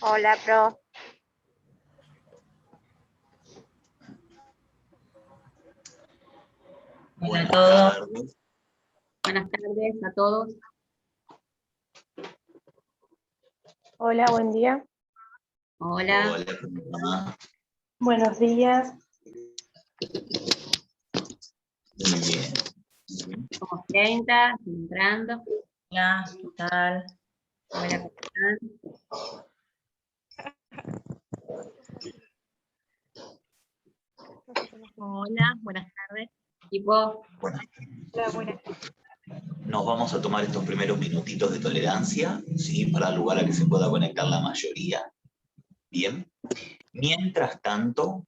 Hola, Pro. Hola a todos. Tardes. Buenas tardes a todos. Hola, buen día. Hola. Hola, ¿cómo va? Buenos días. Muy bien. Muy bien. Somos 30, entrando. Hola, ¿qué tal? Hola, ¿cómo están? Hola, buenas tardes. Equipo, Buenas Hola, buenas. Nos vamos a tomar estos primeros minutitos de tolerancia, ¿sí? Para dar lugar a que se pueda conectar la mayoría. Bien. Mientras tanto,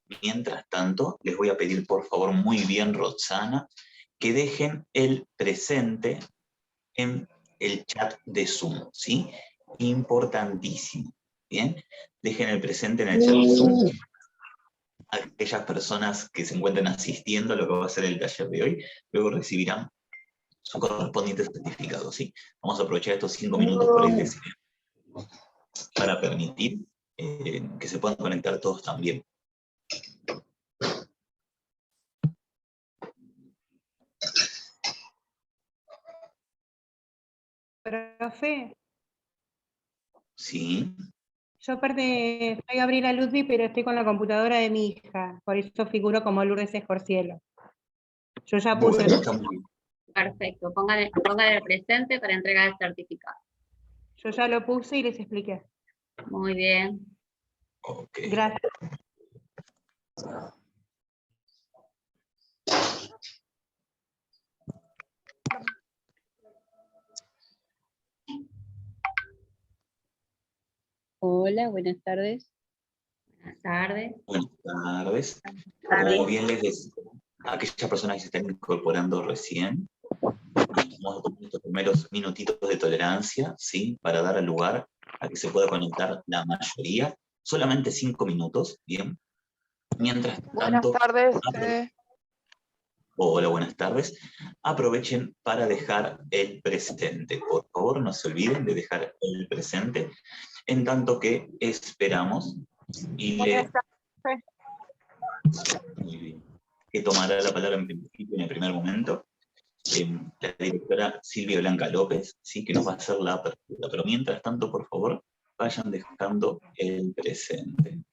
les voy a pedir por favor muy bien, Roxana, que dejen el presente en el chat de Zoom, ¿sí? Importantísimo. Bien. Dejen el presente en el chat de Zoom. Aquellas personas que se encuentren asistiendo a lo que va a ser el taller de hoy, luego recibirán su correspondiente certificado, ¿sí? Vamos a aprovechar estos 5 minutos por ahí para permitir que se puedan conectar todos también. Profe, Sí. yo aparte soy Gabriela Ludwig, pero estoy con la computadora de mi hija, por eso figuro como Lourdes Escorcielo. Yo ya puse. Bueno, está muy bien. perfecto. Pongan el presente para entregar el certificado. Yo ya lo puse y les expliqué. Muy bien. Ok. Gracias. Hola, buenas tardes. Buenas tardes. Buenas tardes. Tardes. Como bien les decía, a aquellas personas que se están incorporando recién, vamos a tomar estos primeros minutitos de tolerancia, ¿sí? Para dar lugar a que se pueda conectar la mayoría. Solamente 5 minutos, ¿bien? Mientras tanto, Buenas tardes. hola, buenas tardes. Aprovechen para dejar el presente. Por favor, no se olviden de dejar el presente, en tanto que esperamos y Buenas le... tardes. Muy bien. Que tomará la palabra en principio, en el primer momento, la directora Silvia Blanca López, ¿sí? Que nos va a hacer la apertura. Pero mientras tanto, por favor, vayan dejando el presente.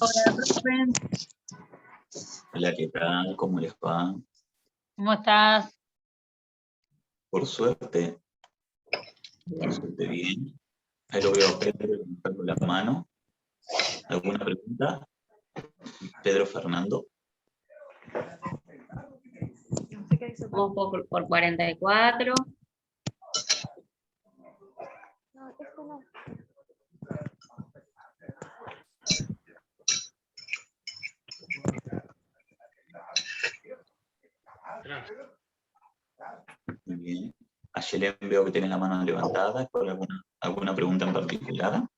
Hola, profe. Hola, ¿qué tal? ¿Cómo les va? ¿Cómo estás? Por suerte bien. Ahí lo veo a Pedro levantando la mano. ¿Alguna pregunta? Pedro Fernando. Vamos por 44. Muy bien. A Yelén veo que tenés la mano levantada. ¿Es por alguna pregunta en particular?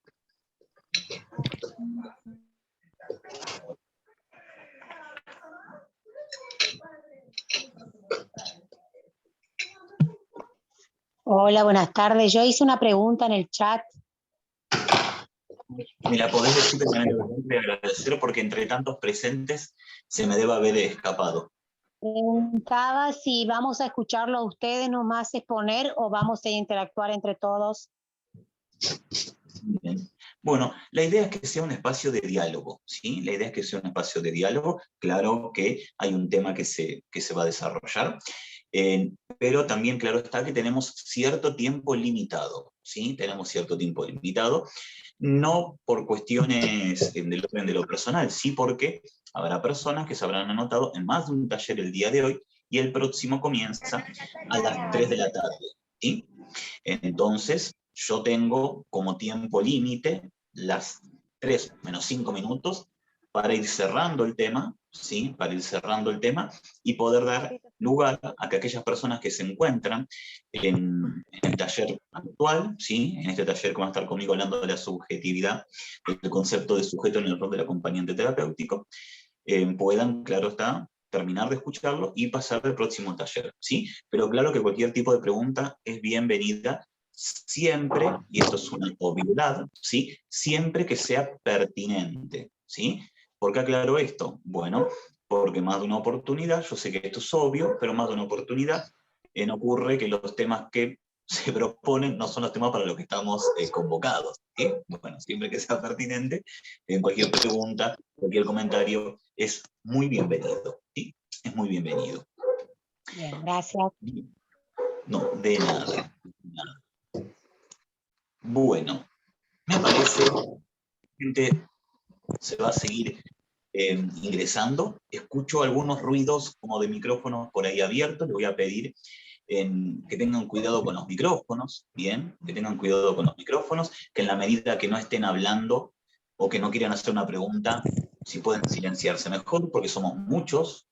Hola, buenas tardes. Yo hice una pregunta en el chat. Me la podés decir de manera urgente, agradecer, porque entre tantos presentes se me debe haber escapado. Preguntaba si vamos a escucharlo a ustedes nomás exponer o vamos a interactuar entre todos. Bien. Bueno, la idea es que sea un espacio de diálogo, ¿sí? La idea es que sea un espacio de diálogo. Claro que hay un tema que se va a desarrollar, pero también claro está que tenemos cierto tiempo limitado, ¿sí? Tenemos cierto tiempo limitado, no por cuestiones del orden de lo personal, sí porque habrá personas que se habrán anotado en más de un taller el día de hoy y el próximo comienza a las 3 de la tarde, ¿sí? Entonces, yo tengo como tiempo límite las 3 menos 5 minutos para ir cerrando el tema, ¿sí? Para ir cerrando el tema y poder dar lugar a que aquellas personas que se encuentran en el taller actual, ¿sí? En este taller que van a estar conmigo hablando de la subjetividad, del concepto de sujeto en el rol del acompañante terapéutico, puedan, claro está, terminar de escucharlo y pasar al próximo taller, ¿sí? Pero claro que cualquier tipo de pregunta es bienvenida siempre, y esto es una obviedad, ¿sí? Siempre que sea pertinente, ¿sí? ¿Por qué aclaro esto? Bueno, porque más de una oportunidad, yo sé que esto es obvio, pero más de una oportunidad ocurre que los temas que se proponen no son los temas para los que estamos convocados, ¿sí? Bueno, siempre que sea pertinente, en cualquier pregunta, cualquier comentario, es muy bienvenido, ¿sí? Es muy bienvenido. Bien, gracias. No, de nada. Bueno, me parece que la gente se va a seguir ingresando. Escucho algunos ruidos como de micrófonos por ahí abiertos. Les voy a pedir que tengan cuidado con los micrófonos, ¿bien? Que tengan cuidado con los micrófonos, que en la medida que no estén hablando o que no quieran hacer una pregunta, si pueden silenciarse mejor, porque somos muchos.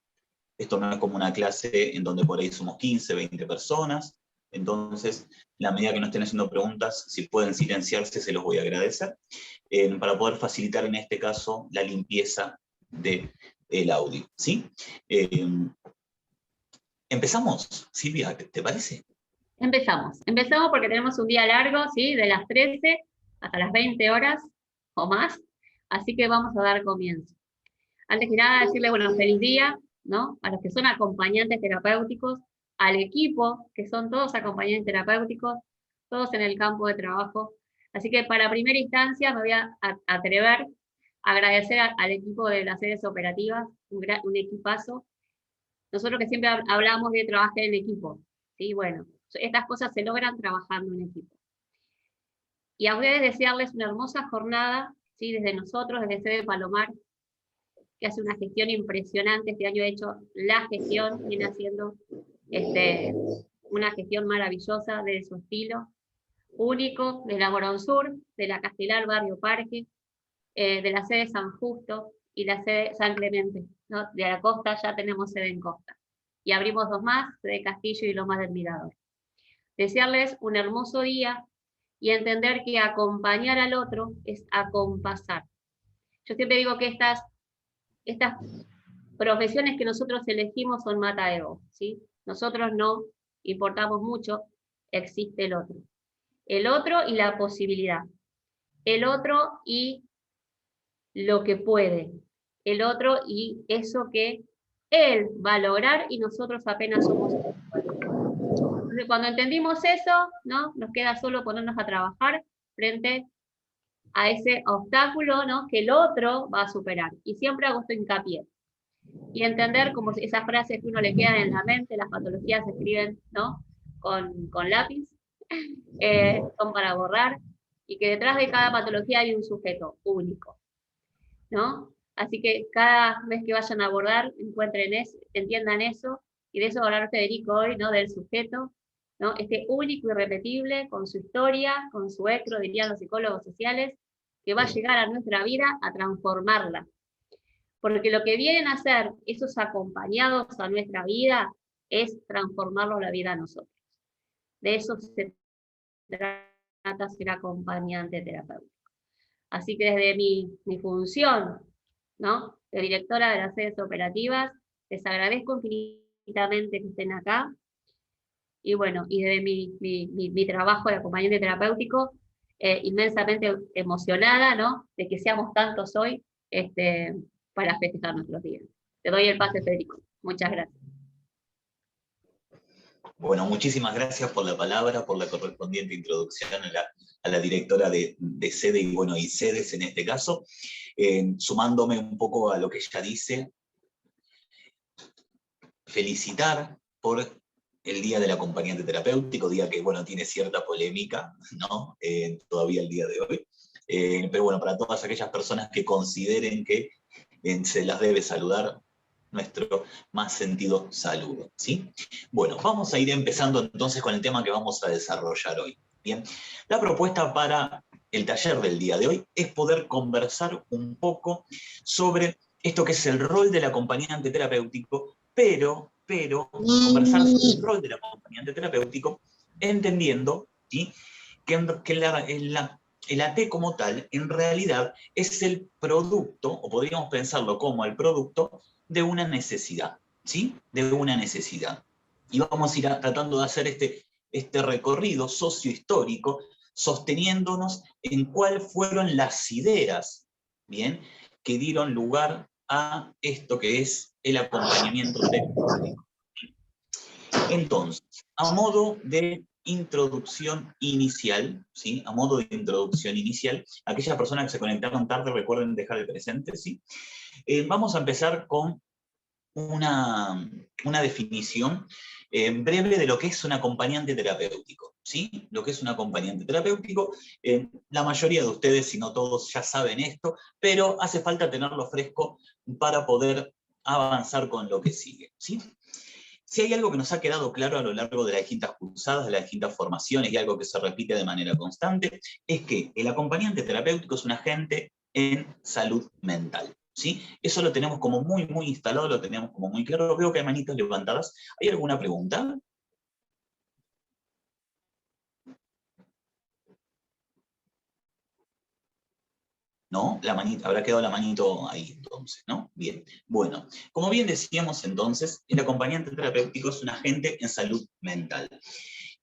Esto no es como una clase en donde por ahí somos 15, 20 personas. Entonces, la medida que no estén haciendo preguntas, si pueden silenciarse, se los voy a agradecer, para poder facilitar en este caso la limpieza del audio, ¿sí? ¿Empezamos, Silvia? ¿Te parece? Empezamos porque tenemos un día largo, ¿sí? De las 13 hasta las 20 horas o más, así que vamos a dar comienzo. Antes que nada, decirle, bueno, feliz día, ¿no? A los que son acompañantes terapéuticos, al equipo, que son todos acompañantes terapéuticos, todos en el campo de trabajo. Así que para primera instancia me voy a atrever a agradecer al equipo de las sedes operativas, un equipazo. Nosotros que siempre hablamos de trabajar en equipo, ¿sí? Bueno, estas cosas se logran trabajando en equipo. Y a ustedes desearles una hermosa jornada, ¿sí? Desde nosotros, desde Sede Palomar, que hace una gestión impresionante. Este año he hecho la gestión, viene haciendo una gestión maravillosa de su estilo, único, de la Morón Sur, de la Castelar Barrio Parque, de la sede San Justo y la sede San Clemente, ¿no? De la costa ya tenemos sede en costa. Y abrimos 2 más, sede Castillo y Lomas del Mirador. Desearles un hermoso día y entender que acompañar al otro es acompasar. Yo siempre digo que estas profesiones que nosotros elegimos son mataego, ¿sí? Nosotros no importamos mucho, existe el otro. El otro y la posibilidad. El otro y lo que puede. El otro y eso que él va a lograr y nosotros apenas somos. Entonces, cuando entendimos eso, ¿no? Nos queda solo ponernos a trabajar frente a ese obstáculo, ¿no? Que el otro va a superar. Y siempre hago esto hincapié. Y entender como esas frases que uno le quedan en la mente, las patologías se escriben, ¿no? Con lápiz, son para borrar, y que detrás de cada patología hay un sujeto único, ¿no? Así que cada vez que vayan a abordar, entiendan eso, y de eso va a hablar Federico hoy, ¿no? Del sujeto, ¿no? Este único y irrepetible, con su historia, con su ecro, dirían los psicólogos sociales, que va a llegar a nuestra vida a transformarla. Porque lo que vienen a hacer esos acompañados a nuestra vida es transformarlo la vida a nosotros. De eso se trata ser acompañante terapéutico. Así que desde mi función, ¿no? De directora de las sedes operativas, les agradezco infinitamente que estén acá. Y bueno, y desde mi trabajo de acompañante terapéutico, inmensamente emocionada, ¿no? De que seamos tantos hoy, para festejar nuestros días. Te doy el pase, Federico. Muchas gracias. Bueno, muchísimas gracias por la palabra, por la correspondiente introducción a la directora de sede y, bueno, y sedes en este caso. Sumándome un poco a lo que ella dice, felicitar por el Día del Acompañante Terapéutico, día que, bueno, tiene cierta polémica, ¿no? Todavía el día de hoy. Pero bueno, para todas aquellas personas que consideren que se las debe saludar, nuestro más sentido saludo, ¿sí? Bueno, vamos a ir empezando entonces con el tema que vamos a desarrollar hoy. Bien, la propuesta para el taller del día de hoy es poder conversar un poco sobre esto que es el rol del acompañante terapéutico, pero conversar sobre el rol del acompañante terapéutico entendiendo, ¿sí? que el AT como tal, en realidad, es el producto, o podríamos pensarlo como el producto, de una necesidad, ¿sí? De una necesidad. Y vamos a ir tratando de hacer este recorrido sociohistórico, sosteniéndonos en cuáles fueron las ideas, ¿bien?, que dieron lugar a esto que es el acompañamiento terapéutico. Entonces, a modo de introducción inicial, ¿sí? A modo de introducción inicial, aquellas personas que se conectaron tarde recuerden dejar el presente, ¿sí? Vamos a empezar con una definición breve de lo que es un acompañante terapéutico, ¿sí? Lo que es un acompañante terapéutico, la mayoría de ustedes, si no todos, ya saben esto, pero hace falta tenerlo fresco para poder avanzar con lo que sigue, ¿sí? Si hay algo que nos ha quedado claro a lo largo de las distintas cursadas, de las distintas formaciones, y algo que se repite de manera constante, es que el acompañante terapéutico es un agente en salud mental, ¿sí? Eso lo tenemos como muy, muy instalado, lo tenemos como muy claro. Veo que hay manitas levantadas. ¿Hay alguna pregunta? ¿No? La manita, habrá quedado la manito ahí entonces, ¿no? Bien. Bueno, como bien decíamos entonces, el acompañante terapéutico es un agente en salud mental.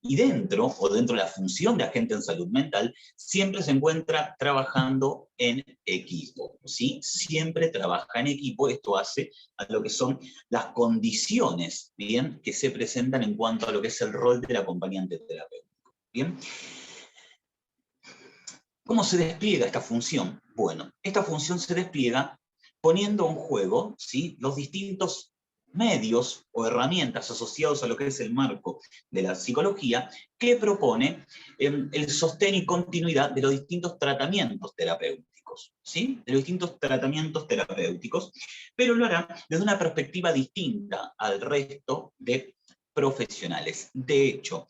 Y dentro de la función de agente en salud mental, siempre se encuentra trabajando en equipo, ¿sí? Siempre trabaja en equipo. Esto hace a lo que son las condiciones, ¿bien?, que se presentan en cuanto a lo que es el rol del acompañante terapéutico, ¿bien? ¿Cómo se despliega esta función? Bueno, esta función se despliega poniendo en juego, ¿sí?, los distintos medios o herramientas asociados a lo que es el marco de la psicología que propone el sostén y continuidad de los distintos tratamientos terapéuticos, ¿sí? De los distintos tratamientos terapéuticos, pero lo hará desde una perspectiva distinta al resto de profesionales. De hecho,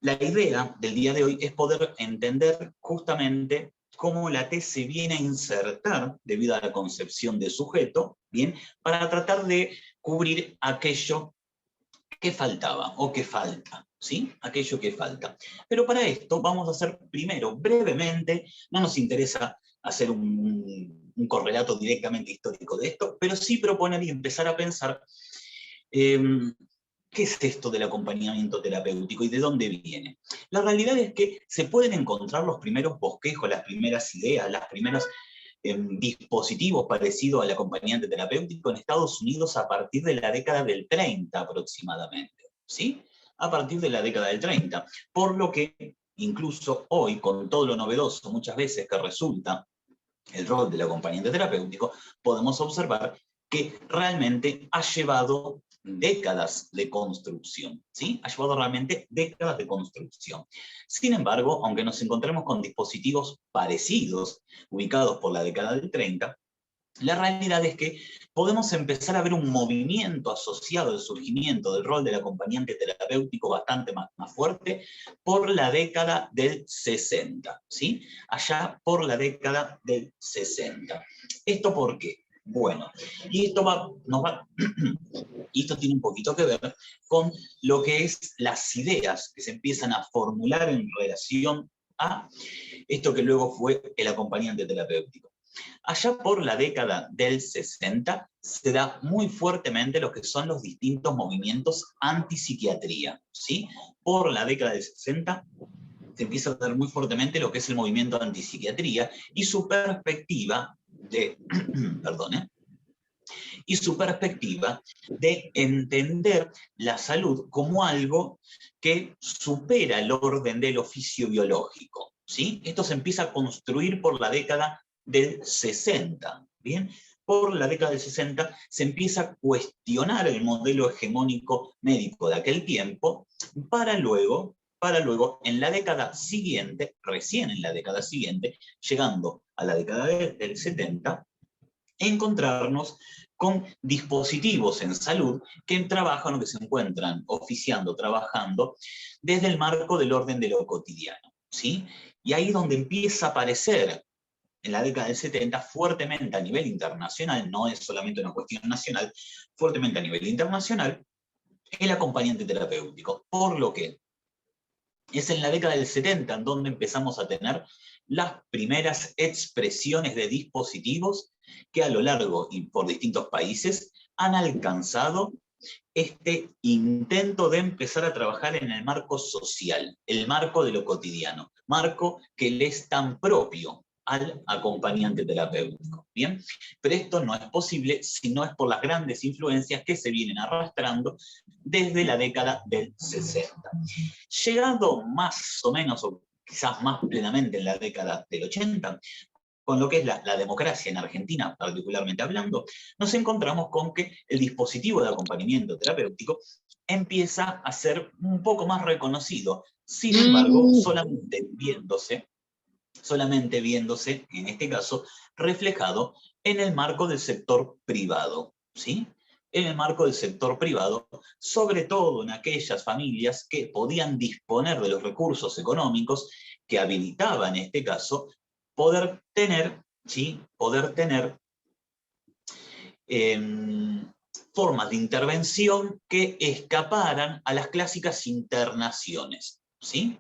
la idea del día de hoy es poder entender justamente cómo la T se viene a insertar debido a la concepción de sujeto, ¿bien?, para tratar de cubrir aquello que faltaba o que falta, ¿sí? Aquello que falta. Pero para esto vamos a hacer primero, brevemente, no nos interesa hacer un correlato directamente histórico de esto, pero sí proponer y empezar a pensar ¿qué es esto del acompañamiento terapéutico y de dónde viene? La realidad es que se pueden encontrar los primeros bosquejos, las primeras ideas, los primeros dispositivos parecidos al acompañante terapéutico en Estados Unidos a partir de la década del 30 aproximadamente, ¿sí? A partir de la década del 30. Por lo que incluso hoy, con todo lo novedoso muchas veces que resulta el rol del acompañante terapéutico, podemos observar que realmente ha llevado décadas de construcción, ¿sí? Ha llevado realmente décadas de construcción. Sin embargo, aunque nos encontremos con dispositivos parecidos, ubicados por la década del 30, la realidad es que podemos empezar a ver un movimiento asociado al surgimiento del rol del acompañante terapéutico bastante más fuerte por la década del 60, ¿sí? Allá por la década del 60. ¿Esto por qué? Bueno, y y esto tiene un poquito que ver con lo que es las ideas que se empiezan a formular en relación a esto que luego fue el acompañante terapéutico. Allá por la década del 60 se da muy fuertemente lo que son los distintos movimientos antipsiquiatría, ¿sí? Por la década del 60 se empieza a dar muy fuertemente lo que es el movimiento antipsiquiatría y su perspectiva de, y su perspectiva de entender la salud como algo que supera el orden del oficio biológico, ¿sí? Esto se empieza a construir por la década del 60, ¿bien? Por la década del 60 se empieza a cuestionar el modelo hegemónico médico de aquel tiempo para luego, en la década siguiente, recién en la década siguiente, llegando a la década del 70, encontrarnos con dispositivos en salud que trabajan o que se encuentran oficiando, trabajando desde el marco del orden de lo cotidiano, ¿sí? Y ahí es donde empieza a aparecer en la década del 70 fuertemente a nivel internacional, no es solamente una cuestión nacional, fuertemente a nivel internacional, el acompañante terapéutico, por lo que es en la década del 70 en donde empezamos a tener las primeras expresiones de dispositivos que a lo largo y por distintos países han alcanzado este intento de empezar a trabajar en el marco social, el marco de lo cotidiano, marco que le es tan propio al acompañante terapéutico, ¿bien? Pero esto no es posible si no es por las grandes influencias que se vienen arrastrando desde la década del 60. Llegado más o menos, o quizás más plenamente en la década del 80, con lo que es la democracia en Argentina, particularmente hablando, nos encontramos con que el dispositivo de acompañamiento terapéutico empieza a ser un poco más reconocido. Sin embargo, solamente viéndose, en este caso, reflejado en el marco del sector privado, ¿sí? En el marco del sector privado, sobre todo en aquellas familias que podían disponer de los recursos económicos que habilitaban, en este caso, poder tener, ¿sí? Formas de intervención que escaparan a las clásicas internaciones, ¿sí?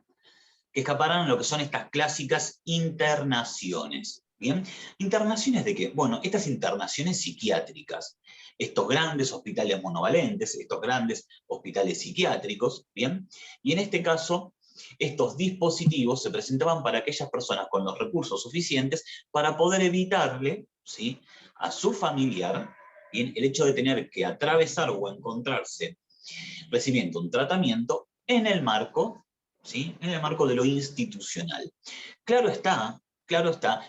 Que escaparan a lo que son estas clásicas internaciones. ¿Bien? ¿Internaciones de qué? Bueno, estas internaciones psiquiátricas, estos grandes hospitales monovalentes, estos grandes hospitales psiquiátricos, ¿bien? Y en este caso, estos dispositivos se presentaban para aquellas personas con los recursos suficientes para poder evitarle, ¿sí?, a su familiar, ¿bien?, el hecho de tener que atravesar o encontrarse recibiendo un tratamiento en el marco, ¿sí?, en el marco de lo institucional. Claro está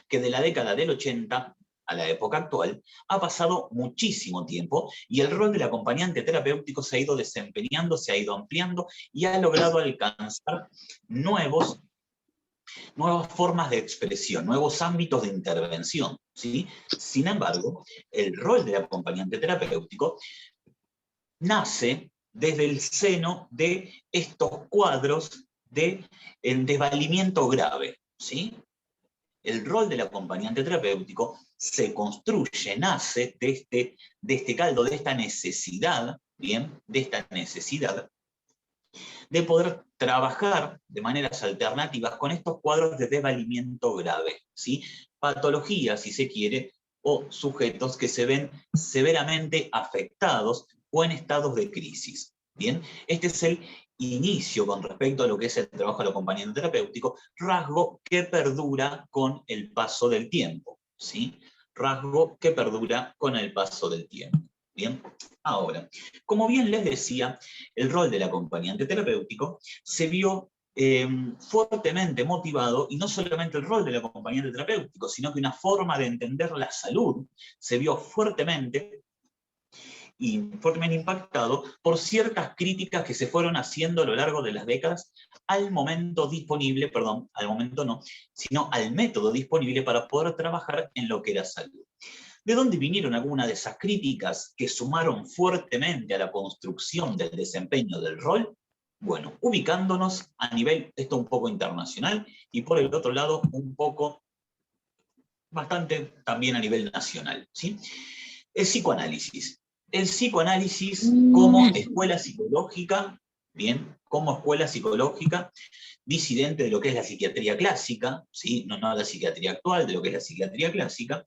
que de la década del 80 a la época actual ha pasado muchísimo tiempo y el rol del acompañante terapéutico se ha ido desempeñando, se ha ido ampliando y ha logrado alcanzar nuevas formas de expresión, nuevos ámbitos de intervención, ¿sí? Sin embargo, el rol del acompañante terapéutico nace desde el seno de estos cuadros de desvalimiento grave, ¿sí? El rol del acompañante terapéutico se construye, nace de este caldo, de esta necesidad, ¿bien?, de esta necesidad de poder trabajar de maneras alternativas con estos cuadros de desvalimiento grave, ¿sí? Patologías, si se quiere, o sujetos que se ven severamente afectados o en estados de crisis. Bien, este es el inicio con respecto a lo que es el trabajo del acompañante terapéutico, rasgo que perdura con el paso del tiempo, ¿sí? Rasgo que perdura con el paso del tiempo. Bien, ahora, como bien les decía, el rol del acompañante terapéutico se vio fuertemente motivado, y no solamente el rol del acompañante terapéutico, sino que una forma de entender la salud se vio fuertemente impactado por ciertas críticas que se fueron haciendo a lo largo de las décadas al momento disponible, perdón, al momento no, sino al método disponible para poder trabajar en lo que era salud. ¿De dónde vinieron algunas de esas críticas que sumaron fuertemente a la construcción del desempeño del rol? Bueno, ubicándonos a nivel, esto un poco internacional, y por el otro lado, un poco, bastante también a nivel nacional, ¿sí? El psicoanálisis. El psicoanálisis como escuela psicológica, bien, como escuela psicológica, disidente de lo que es la psiquiatría clásica, ¿sí?, no la psiquiatría actual, de lo que es la psiquiatría clásica,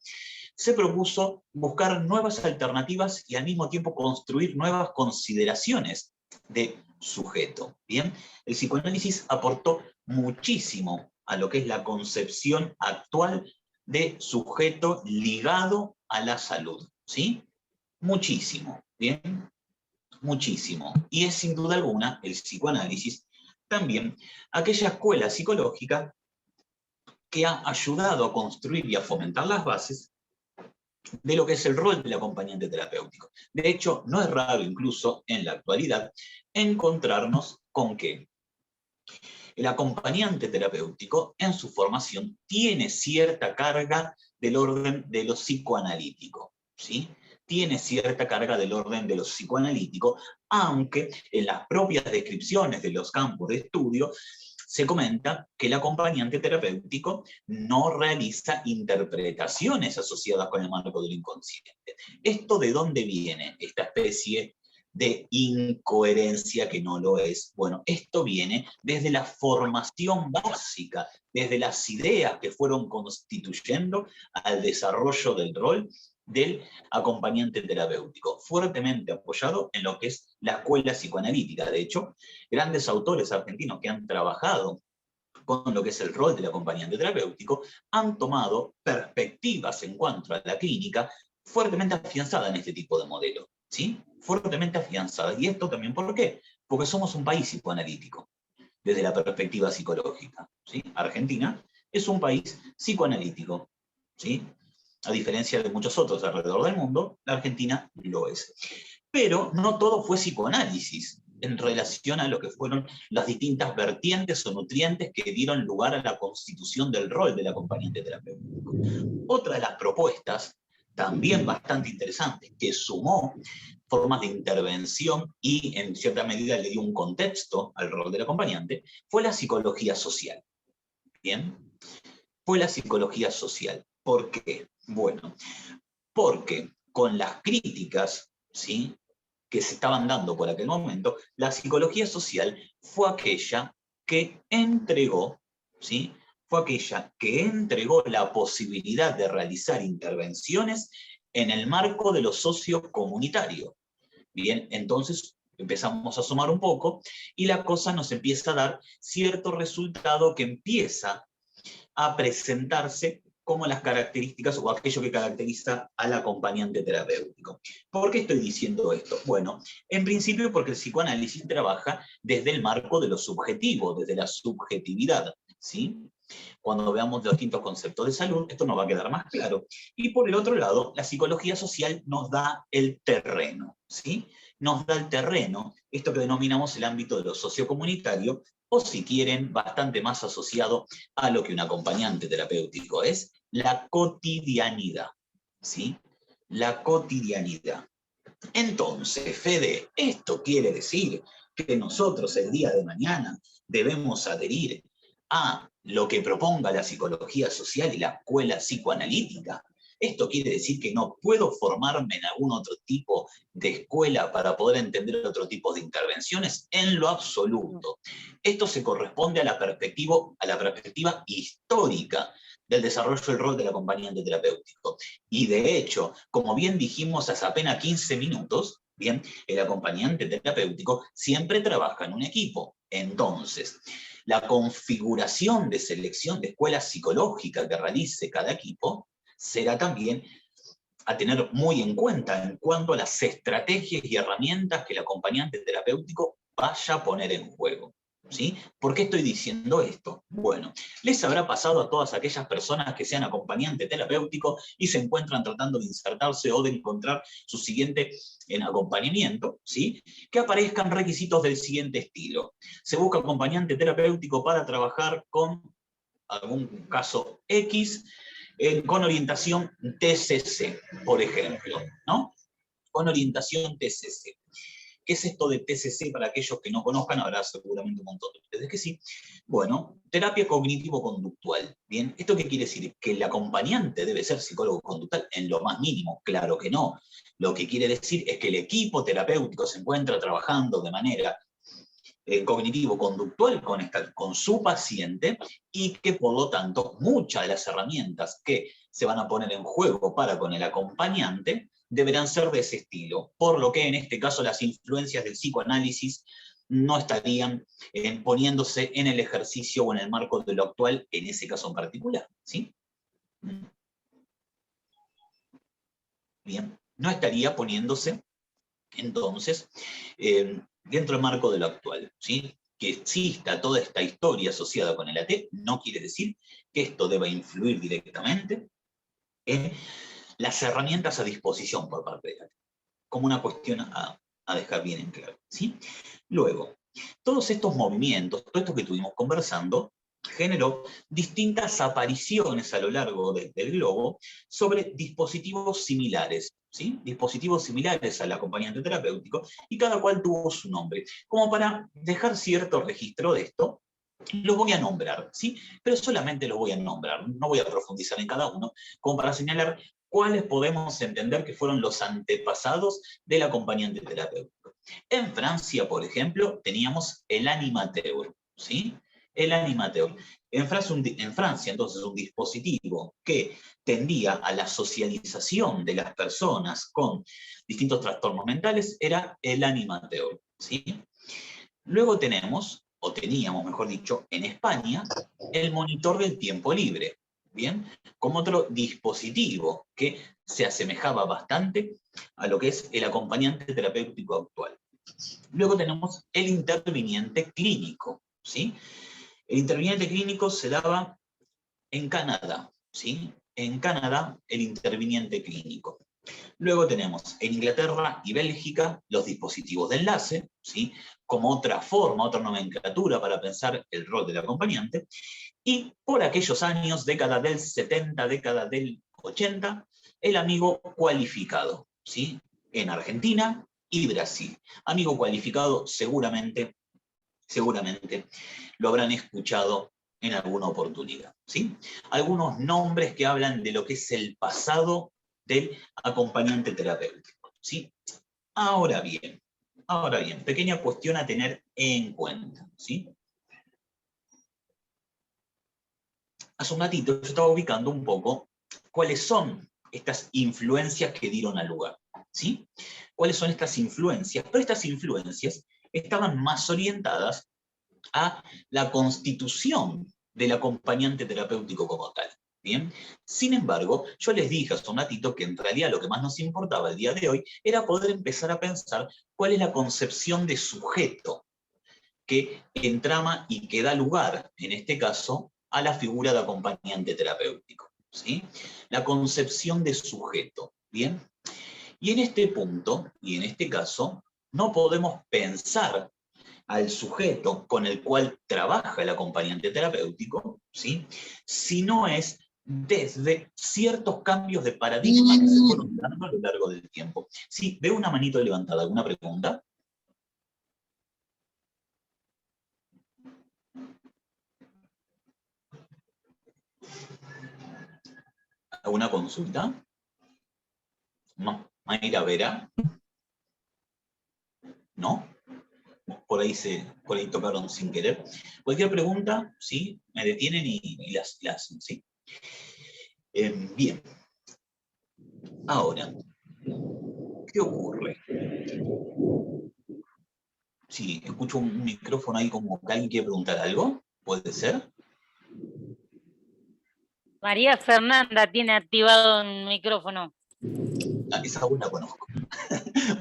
se propuso buscar nuevas alternativas y al mismo tiempo construir nuevas consideraciones de sujeto. ¿Bien? El psicoanálisis aportó muchísimo a lo que es la concepción actual de sujeto ligado a la salud. ¿Sí? Muchísimo. ¿Bien? Muchísimo. Y es sin duda alguna el psicoanálisis también aquella escuela psicológica que ha ayudado a construir y a fomentar las bases de lo que es el rol del acompañante terapéutico. De hecho, no es raro incluso en la actualidad encontrarnos con que el acompañante terapéutico en su formación tiene cierta carga del orden de lo psicoanalítico, ¿sí? Tiene cierta carga del orden de lo psicoanalítico, aunque en las propias descripciones de los campos de estudio se comenta que el acompañante terapéutico no realiza interpretaciones asociadas con el marco del inconsciente. ¿Esto de dónde viene? Esta especie de incoherencia que no lo es. Bueno, esto viene desde la formación básica, desde las ideas que fueron constituyendo al desarrollo del rol del acompañante terapéutico, fuertemente apoyado en lo que es la escuela psicoanalítica. De hecho, grandes autores argentinos que han trabajado con lo que es el rol del acompañante terapéutico han tomado perspectivas en cuanto a la clínica fuertemente afianzada en este tipo de modelo, ¿sí? Fuertemente afianzada. ¿Y esto también por qué? Porque somos un país psicoanalítico, desde la perspectiva psicológica, ¿sí? Argentina es un país psicoanalítico, ¿sí? A diferencia de muchos otros alrededor del mundo, la Argentina lo es. Pero no todo fue psicoanálisis en relación a lo que fueron las distintas vertientes o nutrientes que dieron lugar a la constitución del rol del acompañante terapéutico. Otra de las propuestas, también bastante interesante, que sumó formas de intervención y en cierta medida le dio un contexto al rol del acompañante, fue la psicología social. ¿Bien? Fue la psicología social. ¿Por qué? Bueno, porque con las críticas, ¿sí?, que se estaban dando por aquel momento, la psicología social fue aquella que entregó, ¿sí?, fue aquella que entregó la posibilidad de realizar intervenciones en el marco de lo sociocomunitario. Bien, entonces empezamos a sumar un poco y la cosa nos empieza a dar cierto resultado que empieza a presentarse como las características o aquello que caracteriza al acompañante terapéutico. ¿Por qué estoy diciendo esto? Bueno, en principio porque el psicoanálisis trabaja desde el marco de lo subjetivo, desde la subjetividad, ¿sí? Cuando veamos los distintos conceptos de salud, esto nos va a quedar más claro. Y por el otro lado, la psicología social nos da el terreno, ¿sí? Nos da el terreno, esto que denominamos el ámbito de lo sociocomunitario, o si quieren, bastante más asociado a lo que un acompañante terapéutico es, la cotidianidad, ¿sí? La cotidianidad. Entonces, Fede, esto quiere decir que nosotros el día de mañana debemos adherir a lo que proponga la psicología social y la escuela psicoanalítica. Esto quiere decir que no puedo formarme en algún otro tipo de escuela para poder entender otro tipo de intervenciones en lo absoluto. Esto se corresponde a la perspectiva histórica del desarrollo del rol del acompañante terapéutico. Y de hecho, como bien dijimos hace apenas 15 minutos, bien, el acompañante terapéutico siempre trabaja en un equipo. Entonces, la configuración de selección de escuela psicológica que realice cada equipo será también a tener muy en cuenta en cuanto a las estrategias y herramientas que el acompañante terapéutico vaya a poner en juego, ¿sí? ¿Por qué estoy diciendo esto? Bueno, les habrá pasado a todas aquellas personas que sean acompañante terapéutico y se encuentran tratando de insertarse o de encontrar su siguiente en acompañamiento, ¿sí?, que aparezcan requisitos del siguiente estilo. Se busca acompañante terapéutico para trabajar con algún caso X, con orientación TCC, por ejemplo, ¿no? Con orientación TCC. ¿Qué es esto de TCC? Para aquellos que no conozcan, habrá seguramente un montón de ustedes que sí. Bueno, terapia cognitivo-conductual. Bien, ¿esto qué quiere decir? ¿Que el acompañante debe ser psicólogo conductual? En lo más mínimo, claro que no. Lo que quiere decir es que el equipo terapéutico se encuentra trabajando de manera cognitivo-conductual con su paciente y que por lo tanto muchas de las herramientas que se van a poner en juego para con el acompañante deberán ser de ese estilo, por lo que en este caso las influencias del psicoanálisis no estarían poniéndose en el ejercicio o en el marco de lo actual en ese caso en particular, ¿sí? Bien, no estaría poniéndose entonces dentro del marco de lo actual, ¿sí? Que exista toda esta historia asociada con el AT no quiere decir que esto deba influir directamente en las herramientas a disposición por parte del AT, como una cuestión a dejar bien en claro, ¿sí? Luego, todos estos movimientos, todo esto que estuvimos conversando, generó distintas apariciones a lo largo del globo sobre dispositivos similares, ¿sí? Dispositivos similares al acompañante terapéutico, y cada cual tuvo su nombre. Como para dejar cierto registro de esto, los voy a nombrar, ¿sí? Pero solamente los voy a nombrar, no voy a profundizar en cada uno, como para señalar cuáles podemos entender que fueron los antepasados del acompañante terapéutico. En Francia, por ejemplo, teníamos el animateur, ¿sí? El animateur. En Francia, entonces, un dispositivo que tendía a la socialización de las personas con distintos trastornos mentales era el animateur, ¿sí? Luego tenemos, o teníamos, mejor dicho, en España, el monitor del tiempo libre, ¿bien? Como otro dispositivo que se asemejaba bastante a lo que es el acompañante terapéutico actual. Luego tenemos el interviniente clínico, ¿sí? El interviniente clínico se daba en Canadá, ¿sí? En Canadá, el interviniente clínico. Luego tenemos en Inglaterra y Bélgica los dispositivos de enlace, ¿sí? Como otra forma, otra nomenclatura para pensar el rol del acompañante. Y por aquellos años, década del 70, década del 80, el amigo cualificado, ¿sí? En Argentina y Brasil. Amigo cualificado seguramente lo habrán escuchado en alguna oportunidad, ¿sí? Algunos nombres que hablan de lo que es el pasado del acompañante terapéutico, ¿sí? Ahora bien, pequeña cuestión a tener en cuenta, ¿sí? Hace un ratito yo estaba ubicando un poco cuáles son estas influencias que dieron al lugar, ¿sí? ¿Cuáles son estas influencias? Pero estas influencias estaban más orientadas a la constitución del acompañante terapéutico como tal. ¿Bien? Sin embargo, yo les dije hace un ratito que en realidad lo que más nos importaba el día de hoy era poder empezar a pensar cuál es la concepción de sujeto que entrama y que da lugar, en este caso, a la figura de acompañante terapéutico, ¿sí? La concepción de sujeto, ¿bien? Y en este punto, y en este caso, no podemos pensar al sujeto con el cual trabaja el acompañante terapéutico, ¿sí? Si no es desde ciertos cambios de paradigma que se fueron dando a lo largo del tiempo. Sí, veo una manito levantada. ¿Alguna pregunta? ¿Alguna consulta? Mayra Vera. ¿No? Por ahí tocaron sin querer. Cualquier pregunta, ¿sí? Me detienen y las hacen, ¿sí? Bien. Ahora, ¿qué ocurre? Sí, escucho un micrófono ahí como que alguien quiere preguntar algo. ¿Puede ser? María Fernanda tiene activado un micrófono. Esa aún la conozco.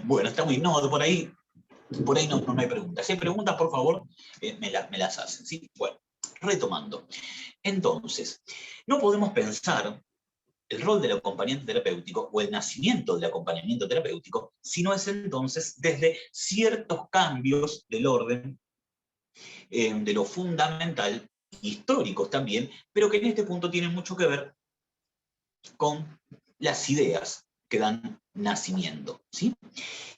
Bueno, está muy... No, por ahí no hay preguntas. Si hay preguntas, por favor, me las hacen, ¿sí? Bueno, retomando. Entonces, no podemos pensar el rol del acompañante terapéutico o el nacimiento del acompañamiento terapéutico si no es entonces desde ciertos cambios del orden, de lo fundamental, históricos también, pero que en este punto tienen mucho que ver con las ideas que dan nacimiento, ¿sí?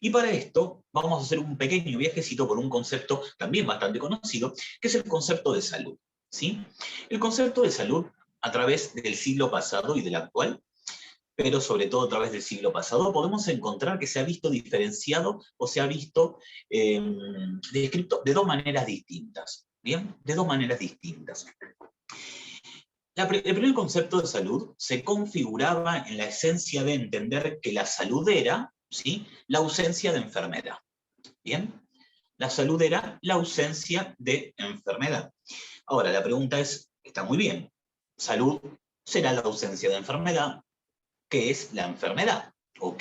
Y para esto vamos a hacer un pequeño viajecito por un concepto también bastante conocido, que es el concepto de salud, ¿sí? El concepto de salud a través del siglo pasado y del actual, pero sobre todo a través del siglo pasado, podemos encontrar que se ha visto diferenciado o se ha visto descrito de dos maneras distintas, ¿bien? De dos maneras distintas. El primer concepto de salud se configuraba en la esencia de entender que la salud era, ¿sí?, la ausencia de enfermedad. ¿Bien? La salud era la ausencia de enfermedad. Ahora, la pregunta es, está muy bien, salud será la ausencia de enfermedad. ¿Qué es la enfermedad? ¿O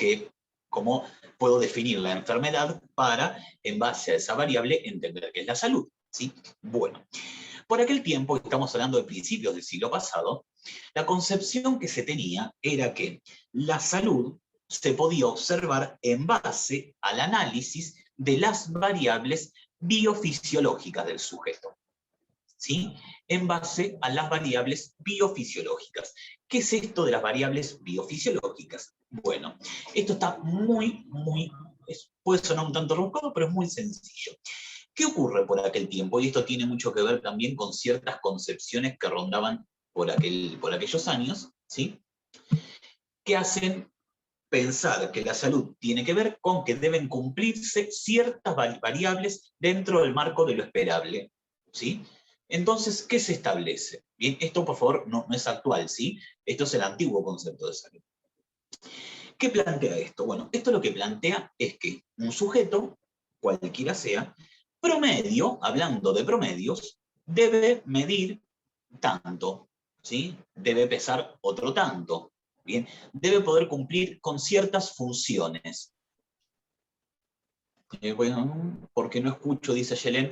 cómo puedo definir la enfermedad para, en base a esa variable, entender qué es la salud? ¿Sí? Bueno. Por aquel tiempo, estamos hablando de principios del siglo pasado, la concepción que se tenía era que la salud se podía observar en base al análisis de las variables biofisiológicas del sujeto, ¿sí? En base a las variables biofisiológicas. ¿Qué es esto de las variables biofisiológicas? Bueno, esto está puede sonar un tanto rebuscado, pero es muy sencillo. ¿Qué ocurre por aquel tiempo? Y esto tiene mucho que ver también con ciertas concepciones que rondaban por aquellos años, ¿sí? Que hacen pensar que la salud tiene que ver con que deben cumplirse ciertas variables dentro del marco de lo esperable, ¿sí? Entonces, ¿qué se establece? Bien, esto por favor no es actual, ¿sí? Esto es el antiguo concepto de salud. ¿Qué plantea esto? Bueno, esto lo que plantea es que un sujeto, cualquiera sea, promedio, hablando de promedios, debe medir tanto, ¿sí? Debe pesar otro tanto, ¿bien? Debe poder cumplir con ciertas funciones. Bueno, porque no escucho, dice Yelen,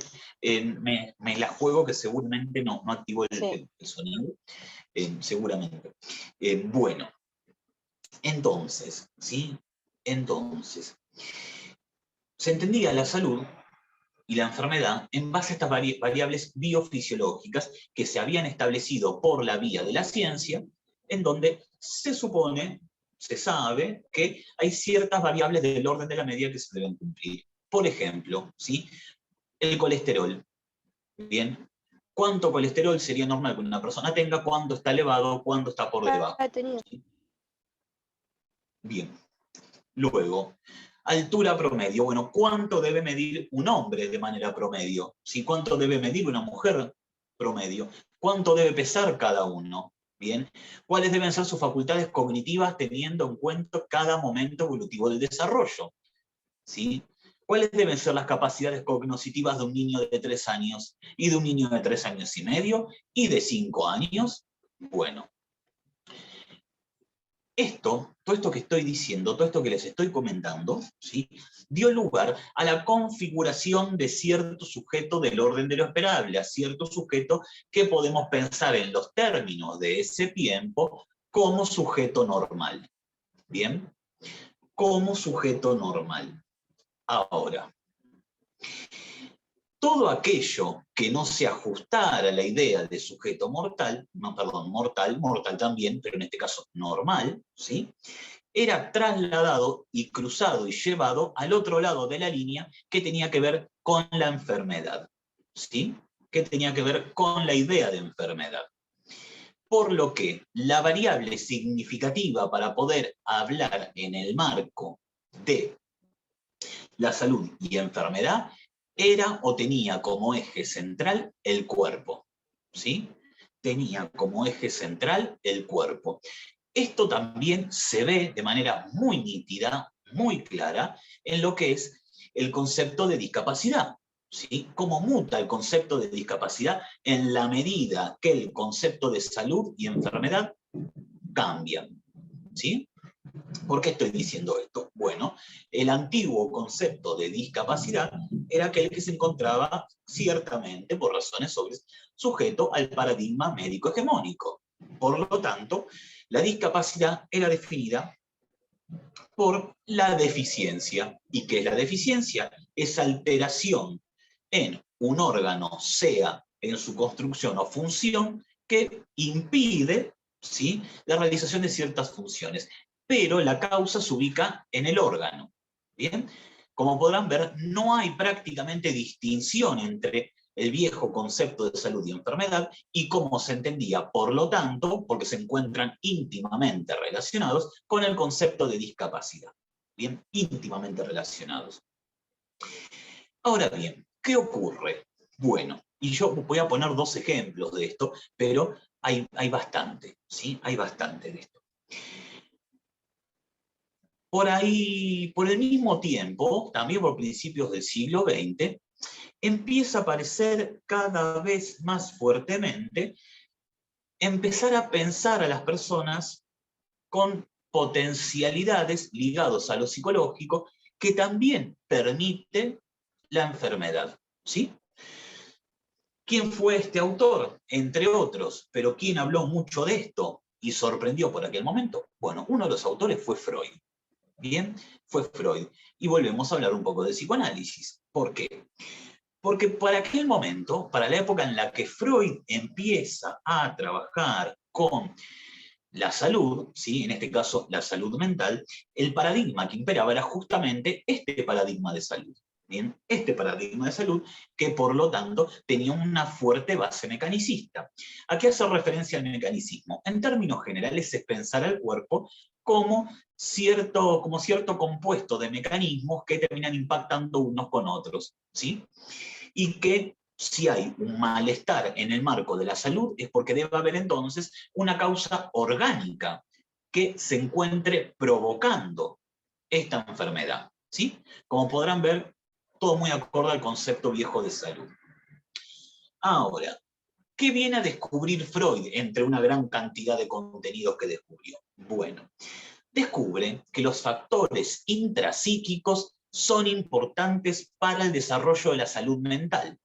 me la juego que seguramente no activó el sonido, seguramente. Bueno, entonces, ¿sí? Entonces, se entendía la salud y la enfermedad en base a estas variables biofisiológicas que se habían establecido por la vía de la ciencia, en donde se supone, se sabe, que hay ciertas variables del orden de la medida que se deben cumplir. Por ejemplo, ¿sí? El colesterol. Bien. ¿Cuánto colesterol sería normal que una persona tenga? ¿Cuándo está elevado? ¿Cuándo está por debajo? ¿Sí? Bien. Luego, altura promedio. Bueno, ¿cuánto debe medir un hombre de manera promedio? ¿Sí? ¿Cuánto debe medir una mujer promedio? ¿Cuánto debe pesar cada uno? Bien. ¿Cuáles deben ser sus facultades cognitivas teniendo en cuenta cada momento evolutivo del desarrollo? ¿Sí? ¿Cuáles deben ser las capacidades cognitivas de un niño de 3 años y de un niño de 3 años y medio y de 5 años? Bueno, todo esto que estoy diciendo, todo esto que les estoy comentando, ¿sí? Dio lugar a la configuración de cierto sujeto del orden de lo esperable, a cierto sujeto que podemos pensar en los términos de ese tiempo como sujeto normal. ¿Bien? Como sujeto normal. Ahora, todo aquello que no se ajustara a la idea de sujeto mortal, no, perdón, mortal también, pero en este caso normal, ¿sí? Era trasladado y cruzado y llevado al otro lado de la línea que tenía que ver con la enfermedad, ¿sí? Que tenía que ver con la idea de enfermedad. Por lo que la variable significativa para poder hablar en el marco de la salud y enfermedad era o tenía como eje central el cuerpo, ¿sí? Tenía como eje central el cuerpo. Esto también se ve de manera muy nítida, muy clara, en lo que es el concepto de discapacidad, ¿sí? Cómo muta el concepto de discapacidad en la medida que el concepto de salud y enfermedad cambian, ¿sí? ¿Por qué estoy diciendo esto? Bueno, el antiguo concepto de discapacidad era aquel que se encontraba ciertamente, por razones obvias, sujeto al paradigma médico hegemónico. Por lo tanto, la discapacidad era definida por la deficiencia. ¿Y qué es la deficiencia? Es alteración en un órgano, sea en su construcción o función, que impide, ¿sí?, la realización de ciertas funciones. Pero la causa se ubica en el órgano. ¿Bien? Como podrán ver, no hay prácticamente distinción entre el viejo concepto de salud y enfermedad y cómo se entendía, por lo tanto, porque se encuentran íntimamente relacionados con el concepto de discapacidad. Bien, íntimamente relacionados. Ahora bien, ¿qué ocurre? Bueno, y yo voy a poner 2 ejemplos de esto, pero hay bastante, ¿sí? Hay bastante de esto. Por ahí, por el mismo tiempo, también por principios del siglo XX, empieza a aparecer cada vez más fuertemente empezar a pensar a las personas con potencialidades ligadas a lo psicológico que también permite la enfermedad, ¿sí? ¿Quién fue este autor? Entre otros, pero ¿quién habló mucho de esto y sorprendió por aquel momento? Bueno, uno de los autores fue Freud. Bien, fue Freud. Y volvemos a hablar un poco de psicoanálisis. ¿Por qué? Porque para aquel momento, para la época en la que Freud empieza a trabajar con la salud, ¿sí?, en este caso la salud mental, el paradigma que imperaba era justamente este paradigma de salud. Bien, este paradigma de salud que por lo tanto tenía una fuerte base mecanicista. ¿A qué hace referencia al mecanicismo? En términos generales es pensar al cuerpo como cierto compuesto de mecanismos que terminan impactando unos con otros, ¿sí? Y que si hay un malestar en el marco de la salud, es porque debe haber entonces una causa orgánica que se encuentre provocando esta enfermedad, ¿sí? Como podrán ver, todo muy acorde al concepto viejo de salud. Ahora, ¿qué viene a descubrir Freud entre una gran cantidad de contenidos que descubrió? Bueno, descubre que los factores intrapsíquicos son importantes para el desarrollo de la salud mental,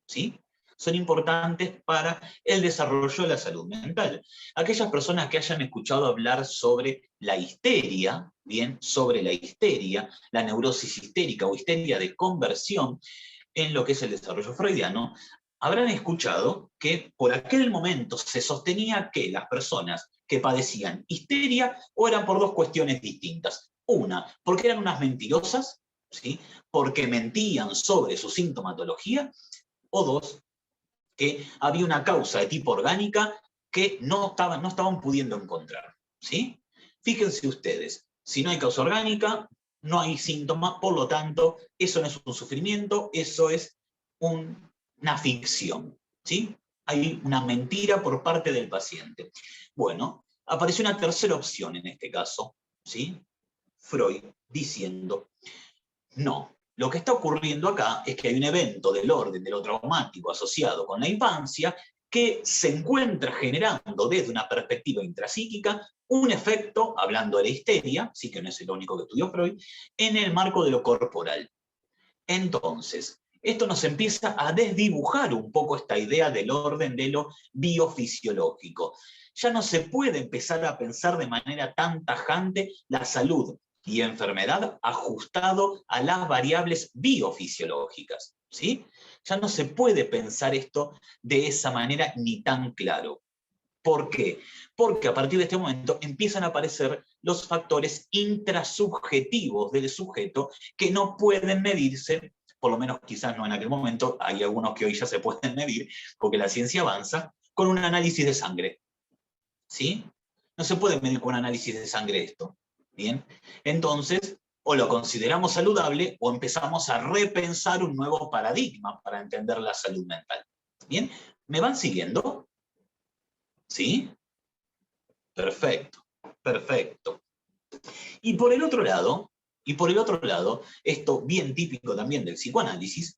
¿sí? Son importantes para el desarrollo de la salud mental. Aquellas personas que hayan escuchado hablar sobre la histeria, bien, sobre la histeria, la neurosis histérica o histeria de conversión, en lo que es el desarrollo freudiano, habrán escuchado que por aquel momento se sostenía que las personas que padecían histeria o eran por dos cuestiones distintas. Una, porque eran unas mentirosas, ¿sí? Porque mentían sobre su sintomatología, o dos, que había una causa de tipo orgánica que no estaban pudiendo encontrar, ¿sí? Fíjense ustedes, si no hay causa orgánica, no hay síntoma, por lo tanto, eso no es un sufrimiento, eso es una ficción, ¿sí? Hay una mentira por parte del paciente. Bueno, apareció una tercera opción en este caso, ¿sí? Freud diciendo, no, lo que está ocurriendo acá es que hay un evento del orden de lo traumático asociado con la infancia que se encuentra generando desde una perspectiva intrapsíquica un efecto, hablando de la histeria, sí que no es el único que estudió Freud, en el marco de lo corporal. Entonces, esto nos empieza a desdibujar un poco esta idea del orden de lo biofisiológico. Ya no se puede empezar a pensar de manera tan tajante la salud y enfermedad ajustado a las variables biofisiológicas, ¿sí? Ya no se puede pensar esto de esa manera ni tan claro. ¿Por qué? Porque a partir de este momento empiezan a aparecer los factores intrasubjetivos del sujeto que no pueden medirse, por lo menos quizás no en aquel momento, hay algunos que hoy ya se pueden medir, porque la ciencia avanza, con un análisis de sangre. ¿Sí? No se puede medir con un análisis de sangre esto. ¿Bien? Entonces, o lo consideramos saludable o empezamos a repensar un nuevo paradigma para entender la salud mental. ¿Bien? ¿Me van siguiendo? ¿Sí? Perfecto, perfecto. Y por el otro lado, esto bien típico también del psicoanálisis,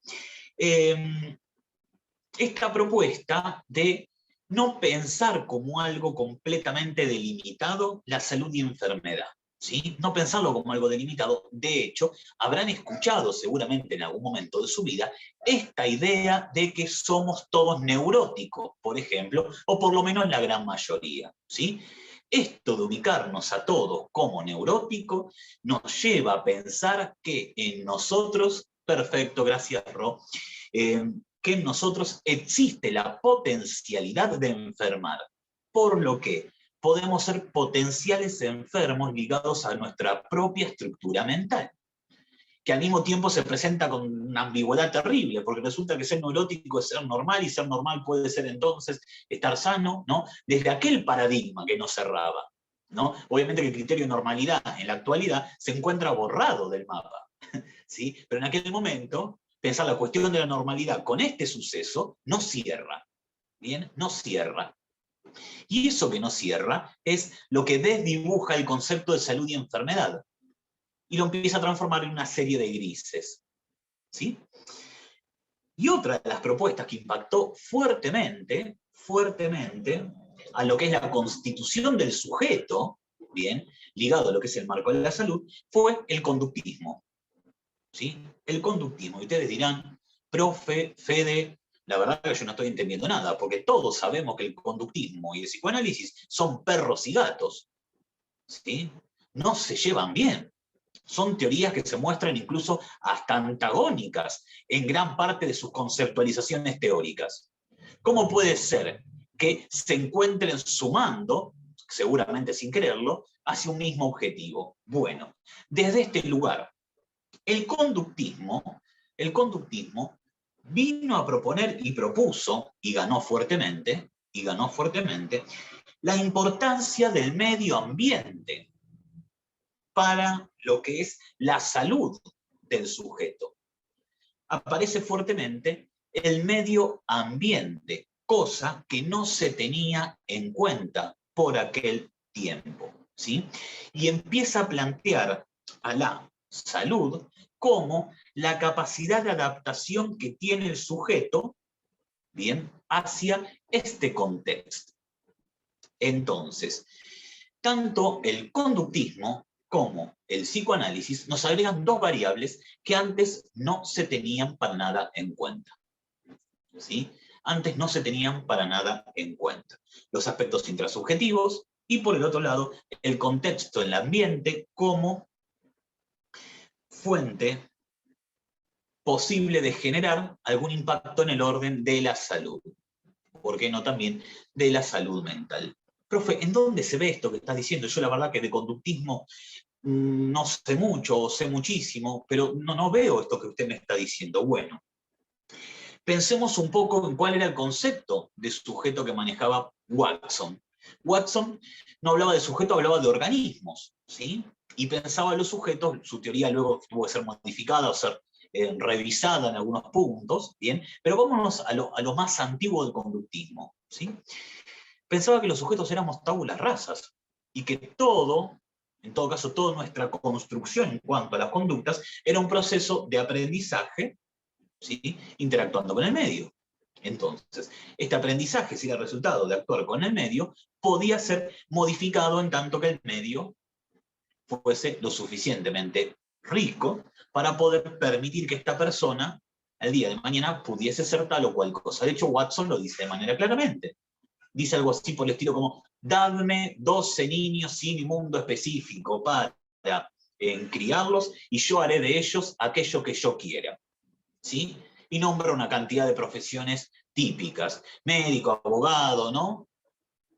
esta propuesta de no pensar como algo completamente delimitado la salud y enfermedad, ¿sí? No pensarlo como algo delimitado. De hecho, habrán escuchado seguramente en algún momento de su vida esta idea de que somos todos neuróticos, por ejemplo, o por lo menos la gran mayoría, ¿sí? Esto de ubicarnos a todos como neuróticos nos lleva a pensar que en nosotros, perfecto, gracias Ro, que en nosotros existe la potencialidad de enfermar, por lo que podemos ser potenciales enfermos ligados a nuestra propia estructura mental, que al mismo tiempo se presenta con una ambigüedad terrible, porque resulta que ser neurótico es ser normal, y ser normal puede ser entonces estar sano, ¿no? Desde aquel paradigma que nos cerraba, ¿no? Obviamente que el criterio de normalidad en la actualidad se encuentra borrado del mapa, ¿sí? Pero en aquel momento, pensar la cuestión de la normalidad con este suceso no cierra, ¿bien? No cierra. Y eso que no cierra es lo que desdibuja el concepto de salud y enfermedad, y lo empieza a transformar en una serie de grises, ¿sí? Y otra de las propuestas que impactó fuertemente a lo que es la constitución del sujeto, bien, ligado a lo que es el marco de la salud, fue el conductismo, ¿sí? El conductismo. Y ustedes dirán, profe, Fede, la verdad que yo no estoy entendiendo nada, porque todos sabemos que el conductismo y el psicoanálisis son perros y gatos, ¿sí? No se llevan bien. Son teorías que se muestran incluso hasta antagónicas en gran parte de sus conceptualizaciones teóricas. ¿Cómo puede ser que se encuentren sumando, seguramente sin quererlo, hacia un mismo objetivo? Bueno, desde este lugar, el conductismo vino a proponer y propuso, y ganó fuertemente, la importancia del medio ambiente para lo que es la salud del sujeto. Aparece fuertemente el medio ambiente, cosa que no se tenía en cuenta por aquel tiempo, ¿sí? Y empieza a plantear a la salud como la capacidad de adaptación que tiene el sujeto, bien, hacia este contexto. Entonces, tanto el conductismo como el psicoanálisis nos agregan dos variables que antes no se tenían para nada en cuenta, ¿sí? Antes no se tenían para nada en cuenta. Los aspectos intrasubjetivos y, por el otro lado, el contexto, el ambiente como fuente posible de generar algún impacto en el orden de la salud. ¿Por qué no también de la salud mental? Profe, ¿en dónde se ve esto que estás diciendo? Yo la verdad que de conductismo no sé mucho o sé muchísimo, pero no veo esto que usted me está diciendo. Bueno, pensemos un poco en cuál era el concepto de sujeto que manejaba Watson. Watson no hablaba de sujeto, hablaba de organismos, ¿sí? Y pensaba en los sujetos, su teoría luego tuvo que ser modificada o ser revisada en algunos puntos, ¿bien? Pero vámonos a lo más antiguo del conductismo, ¿sí? Pensaba que los sujetos éramos tabulas rasas y que todo, en todo caso, toda nuestra construcción en cuanto a las conductas era un proceso de aprendizaje, ¿sí? Interactuando con el medio. Entonces, este aprendizaje, si era el resultado de actuar con el medio, podía ser modificado en tanto que el medio fuese lo suficientemente rico para poder permitir que esta persona, el día de mañana, pudiese ser tal o cual cosa. De hecho, Watson lo dice de manera claramente. Dice algo así por el estilo como, dadme 12 niños sin mundo específico para criarlos y yo haré de ellos aquello que yo quiera. ¿Sí? Y nombra una cantidad de profesiones típicas, médico, abogado, ¿no?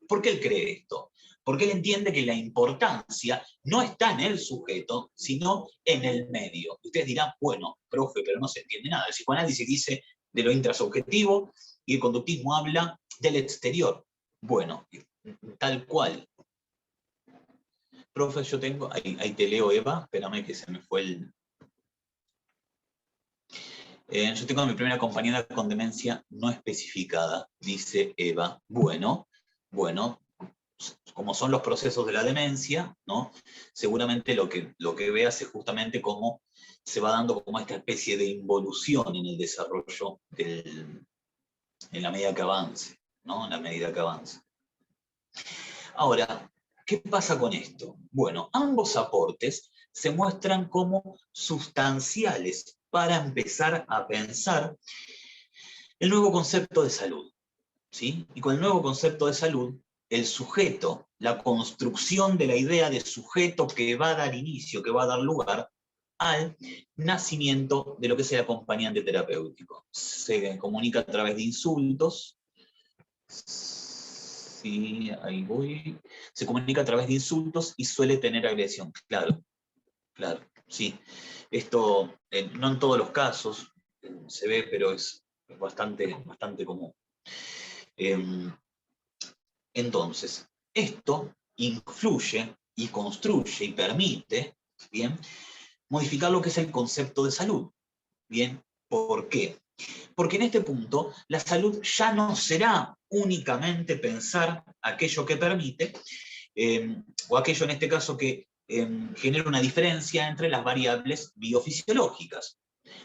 ¿Por qué él cree esto? Porque él entiende que la importancia no está en el sujeto, sino en el medio. Ustedes dirán, bueno, profe, pero no se entiende nada. El psicoanálisis dice de lo intrasubjetivo y el conductismo habla del exterior. Bueno, tal cual. Profe, yo tengo, ahí te leo, Eva, espérame que se me fue el... yo tengo a mi primera compañera con demencia no especificada, dice Eva. Bueno, como son los procesos de la demencia, ¿no? Seguramente lo que veas es justamente cómo se va dando como esta especie de involución en el desarrollo en la medida que avance, ¿no? En la medida que avance. Ahora, ¿qué pasa con esto? Bueno, ambos aportes se muestran como sustanciales para empezar a pensar el nuevo concepto de salud, ¿sí? Y con el nuevo concepto de salud, el sujeto, la construcción de la idea de sujeto que va a dar inicio, que va a dar lugar al nacimiento de lo que es el acompañante terapéutico. Se comunica a través de insultos. Sí, ahí voy. Se comunica a través de insultos y suele tener agresión. Claro, sí. Esto, no en todos los casos se ve, pero es bastante común. Entonces, esto influye y construye y permite, ¿bien?, modificar lo que es el concepto de salud. ¿Bien? ¿Por qué? Porque en este punto la salud ya no será únicamente pensar aquello que permite, o aquello en este caso que genera una diferencia entre las variables biofisiológicas,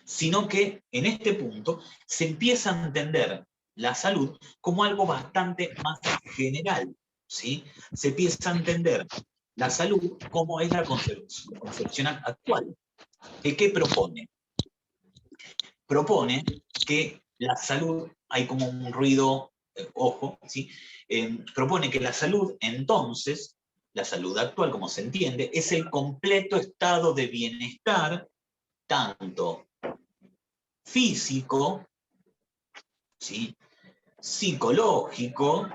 sino que en este punto se empieza a entender la salud como algo bastante más general, ¿sí? Se empieza a entender la salud como es la concepción actual. ¿Qué propone? Propone que la salud, hay como un ruido, ojo, ¿sí? Propone que la salud, entonces, la salud actual, como se entiende, es el completo estado de bienestar, tanto físico, ¿sí?, psicológico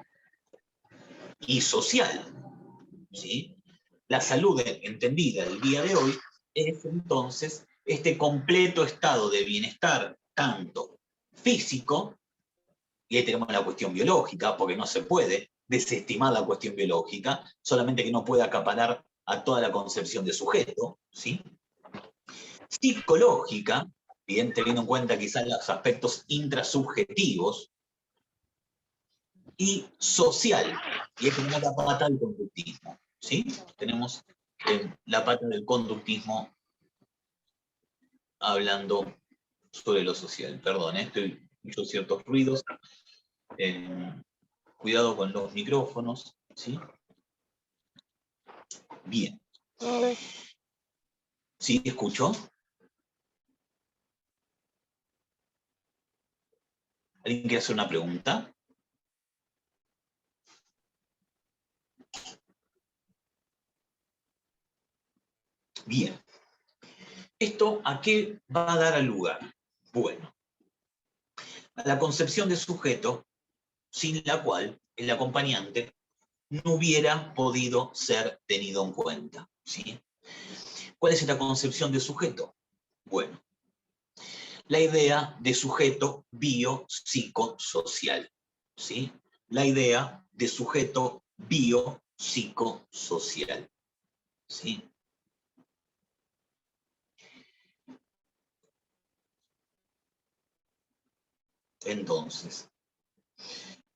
y social, ¿sí? La salud entendida el día de hoy es entonces este completo estado de bienestar, tanto físico, y ahí tenemos la cuestión biológica, porque no se puede desestimar la cuestión biológica, solamente que no puede acaparar a toda la concepción de sujeto, ¿sí? Psicológica, bien, teniendo en cuenta quizás los aspectos intrasubjetivos, y social, y es como la pata del conductismo, ¿sí? Tenemos la pata del conductismo hablando sobre lo social. Perdón, estoy hecho ciertos ruidos. Cuidado con los micrófonos, ¿sí? Bien. ¿Sí? ¿Escucho? ¿Alguien quiere hacer una pregunta? Bien. ¿Esto a qué va a dar lugar? Bueno, a la concepción de sujeto, sin la cual el acompañante no hubiera podido ser tenido en cuenta, ¿sí? ¿Cuál es la concepción de sujeto? Bueno, la idea de sujeto biopsicosocial, ¿sí? La idea de sujeto biopsicosocial, ¿sí? Entonces,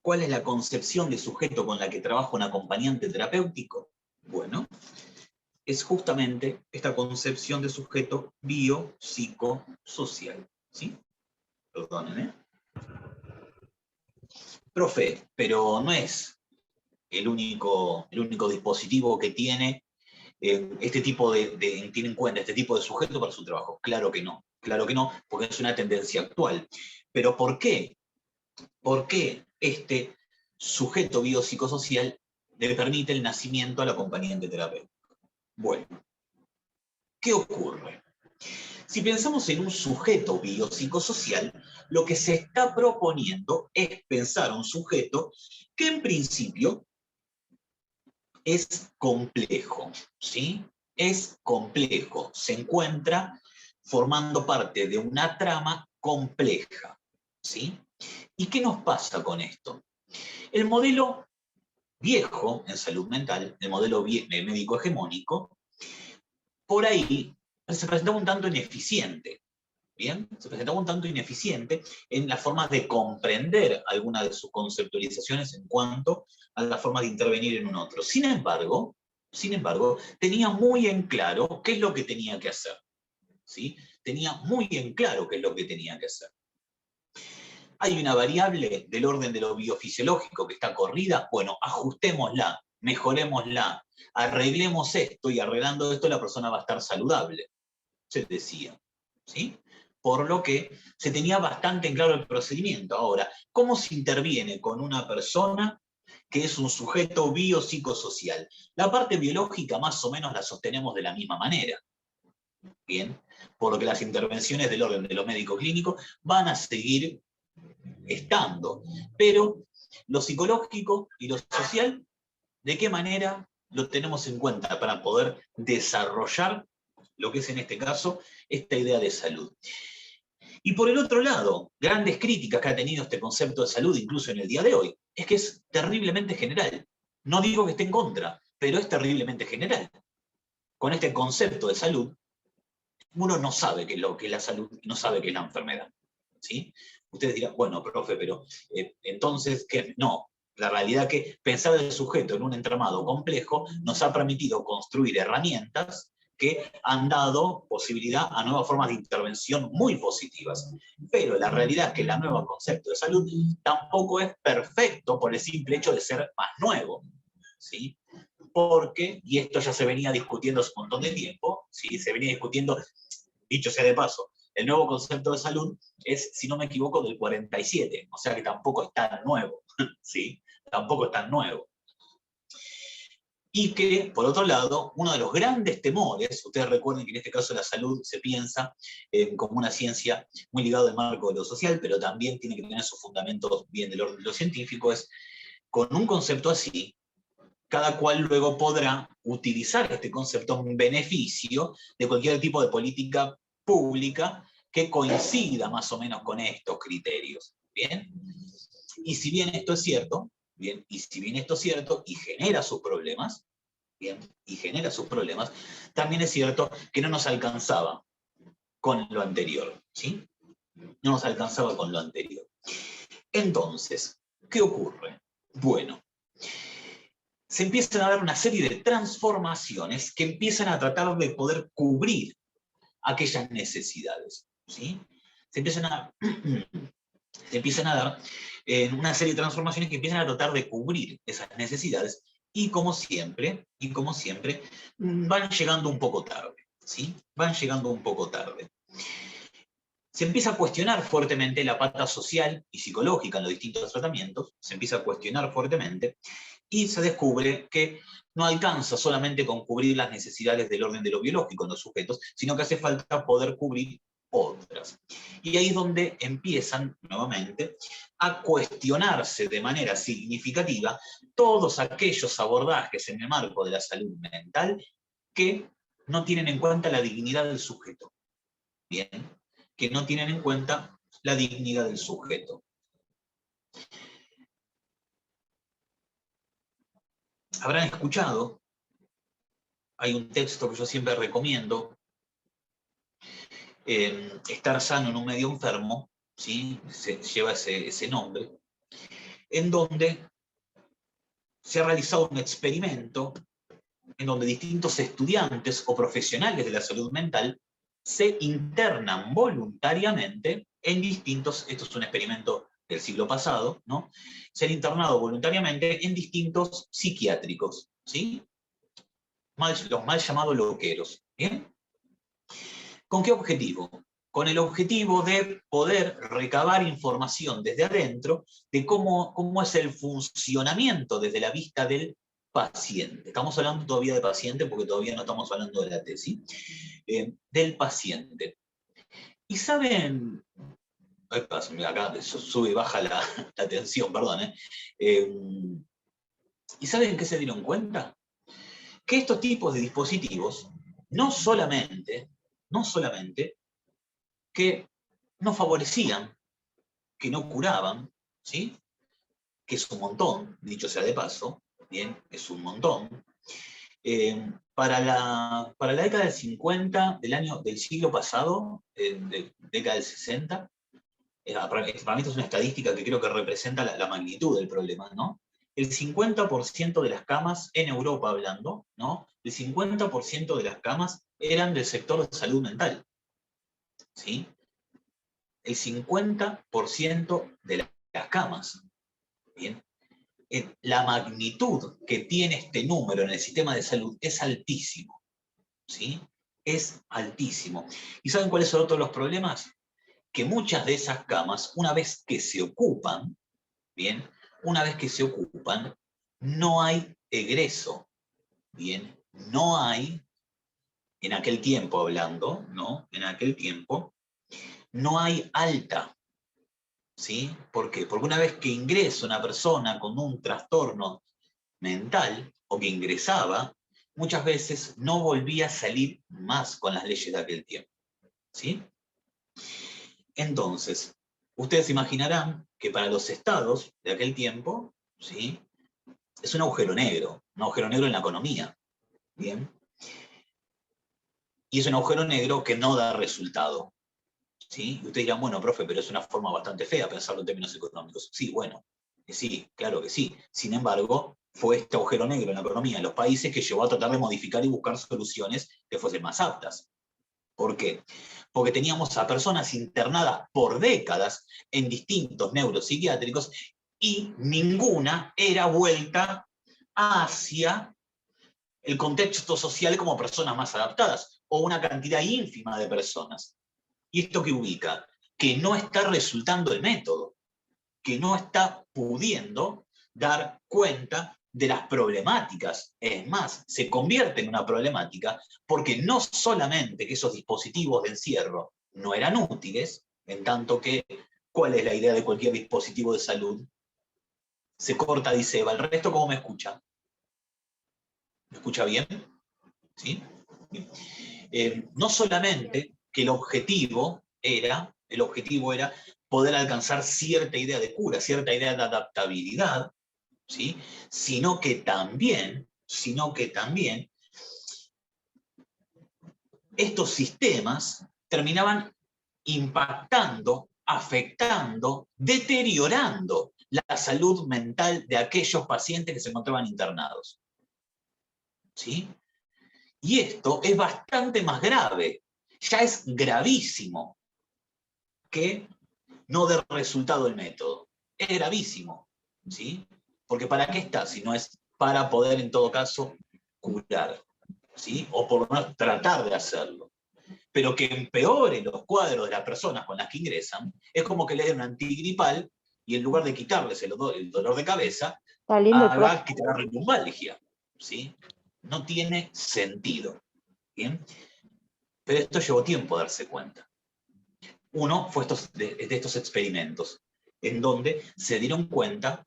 ¿cuál es la concepción de sujeto con la que trabaja un acompañante terapéutico? Bueno, es justamente esta concepción de sujeto biopsicosocial, ¿sí? Perdonen, ¿eh? Profe, pero no es el único dispositivo que tiene este tipo tiene en cuenta este tipo de sujeto para su trabajo. Claro que no, porque es una tendencia actual. Pero ¿por qué? ¿Por qué este sujeto biopsicosocial le permite el nacimiento al acompañante terapéutico? Bueno, ¿qué ocurre? Si pensamos en un sujeto biopsicosocial, lo que se está proponiendo es pensar un sujeto que en principio es complejo, ¿sí? Es complejo, se encuentra formando parte de una trama compleja, ¿sí? ¿Y qué nos pasa con esto? El modelo viejo en salud mental, el modelo médico hegemónico, por ahí se presentaba un tanto ineficiente, ¿bien? Se presentaba un tanto ineficiente en la forma de comprender alguna de sus conceptualizaciones en cuanto a la forma de intervenir en un otro. Sin embargo, tenía muy en claro qué es lo que tenía que hacer, ¿sí? Tenía muy en claro qué es lo que tenía que hacer. Hay una variable del orden de lo biofisiológico que está corrida, bueno, ajustémosla, mejorémosla, arreglemos esto y arreglando esto la persona va a estar saludable, se decía, ¿sí? Por lo que se tenía bastante en claro el procedimiento. Ahora, ¿cómo se interviene con una persona que es un sujeto biopsicosocial? La parte biológica más o menos la sostenemos de la misma manera, ¿bien? Por lo que las intervenciones del orden de lo médico clínico van a seguir estando. Pero lo psicológico y lo social, ¿de qué manera lo tenemos en cuenta para poder desarrollar lo que es en este caso esta idea de salud? Y por el otro lado, grandes críticas que ha tenido este concepto de salud, incluso en el día de hoy, es que es terriblemente general. No digo que esté en contra, pero es terriblemente general. Con este concepto de salud, uno no sabe qué es lo que es la salud y no sabe qué es la enfermedad, ¿sí? Ustedes dirán, bueno, profe, pero entonces, ¿qué? No. La realidad es que pensar el sujeto en un entramado complejo nos ha permitido construir herramientas que han dado posibilidad a nuevas formas de intervención muy positivas. Pero la realidad es que el nuevo concepto de salud tampoco es perfecto por el simple hecho de ser más nuevo, ¿sí? Porque, y esto ya se venía discutiendo hace un montón de tiempo, ¿sí? Se venía discutiendo, dicho sea de paso, el nuevo concepto de salud es, si no me equivoco, del 47, o sea que tampoco es tan nuevo, ¿sí? Tampoco es tan nuevo. Y que, por otro lado, uno de los grandes temores, ustedes recuerden que en este caso la salud se piensa como una ciencia muy ligada al marco de lo social, pero también tiene que tener sus fundamentos bien del orden de lo científico, es con un concepto así, cada cual luego podrá utilizar este concepto en beneficio de cualquier tipo de política pública que coincida más o menos con estos criterios. ¿Bien? Y si bien esto es cierto, bien, y si bien esto es cierto y genera sus problemas, bien, y genera sus problemas, también es cierto que no nos alcanzaba con lo anterior, ¿sí? No nos alcanzaba con lo anterior. Entonces, ¿qué ocurre? Bueno, se empiezan a dar una serie de transformaciones que empiezan a tratar de poder cubrir aquellas necesidades, ¿sí? Se empiezan a dar una serie de transformaciones que empiezan a tratar de cubrir esas necesidades y como siempre, van llegando un poco tarde, ¿sí? Van llegando un poco tarde. Se empieza a cuestionar fuertemente la pata social y psicológica en los distintos tratamientos, se empieza a cuestionar fuertemente, y se descubre que no alcanza solamente con cubrir las necesidades del orden de lo biológico en los sujetos, sino que hace falta poder cubrir otras. Y ahí es donde empiezan, nuevamente, a cuestionarse de manera significativa todos aquellos abordajes en el marco de la salud mental que no tienen en cuenta la dignidad del sujeto. Bien, que no tienen en cuenta la dignidad del sujeto. Habrán escuchado, hay un texto que yo siempre recomiendo, Estar sano en un medio enfermo, ¿sí? Lleva ese nombre, en donde se ha realizado un experimento en donde distintos estudiantes o profesionales de la salud mental se internan voluntariamente en distintos, esto es un experimento del siglo pasado, ¿no? Se han internado voluntariamente en distintos psiquiátricos, ¿sí? Los mal llamados loqueros, ¿bien? ¿Con qué objetivo? Con el objetivo de poder recabar información desde adentro de cómo es el funcionamiento desde la vista del paciente. Estamos hablando todavía de paciente porque todavía no estamos hablando de la tesis. Del paciente. Y saben, acá sube y baja la tensión, perdón. ¿Y saben qué se dieron cuenta? Que estos tipos de dispositivos no solamente que no favorecían, que no curaban, ¿sí? Que es un montón, dicho sea de paso, bien, es un montón. Para la década del 50 del siglo pasado, década del 60, para mí esto es una estadística que creo que representa la magnitud del problema, ¿no? El 50% de las camas en Europa hablando, ¿no? El 50% de las camas eran del sector de salud mental, ¿sí? El 50% de las camas, ¿bien? La magnitud que tiene este número en el sistema de salud es altísimo, ¿sí? Es altísimo. ¿Y saben cuáles son otros los problemas? Que muchas de esas camas, una vez que se ocupan, ¿bien? Una vez que se ocupan, no hay egreso, ¿bien? No hay, en aquel tiempo hablando, ¿no? En aquel tiempo, no hay alta, ¿sí? ¿Por qué? Porque una vez que ingresa una persona con un trastorno mental, o que ingresaba, muchas veces no volvía a salir más con las leyes de aquel tiempo, ¿sí? Entonces, ustedes imaginarán que para los estados de aquel tiempo, ¿sí? Es un agujero negro en la economía, ¿bien? Y es un agujero negro que no da resultado, ¿sí? Y ustedes dirán, bueno, profe, pero es una forma bastante fea pensarlo en términos económicos. Sí, bueno, sí, claro que sí. Sin embargo, fue este agujero negro en la economía de los países que llevó a tratar de modificar y buscar soluciones que fuesen más aptas. ¿Por qué? Porque teníamos a personas internadas por décadas en distintos neuropsiquiátricos y ninguna era vuelta hacia el contexto social como personas más adaptadas, o una cantidad ínfima de personas. ¿Y esto qué ubica? Que no está resultando el método, que no está pudiendo dar cuenta de las problemáticas. Es más, se convierte en una problemática porque no solamente que esos dispositivos de encierro no eran útiles, en tanto que, ¿cuál es la idea de cualquier dispositivo de salud? Se corta, dice Eva, ¿el resto cómo me escucha? ¿Me escucha bien? ¿Sí? No solamente que el objetivo era poder alcanzar cierta idea de cura, cierta idea de adaptabilidad, ¿sí? sino que también estos sistemas terminaban impactando, afectando, deteriorando la salud mental de aquellos pacientes que se encontraban internados. ¿Sí? Y esto es bastante más grave, ya es gravísimo que no dé resultado el método. Es gravísimo, ¿sí? Porque ¿para qué está si no es para poder, en todo caso, curar? ¿Sí? O por lo menos tratar de hacerlo. Pero que empeore los cuadros de las personas con las que ingresan, es como que le den un antigripal y en lugar de quitarles el dolor de cabeza, haga que te agarre lumbalgia, ¿sí? No tiene sentido. ¿Bien? Pero esto llevó tiempo a darse cuenta. Uno fue de estos experimentos, en donde se dieron cuenta,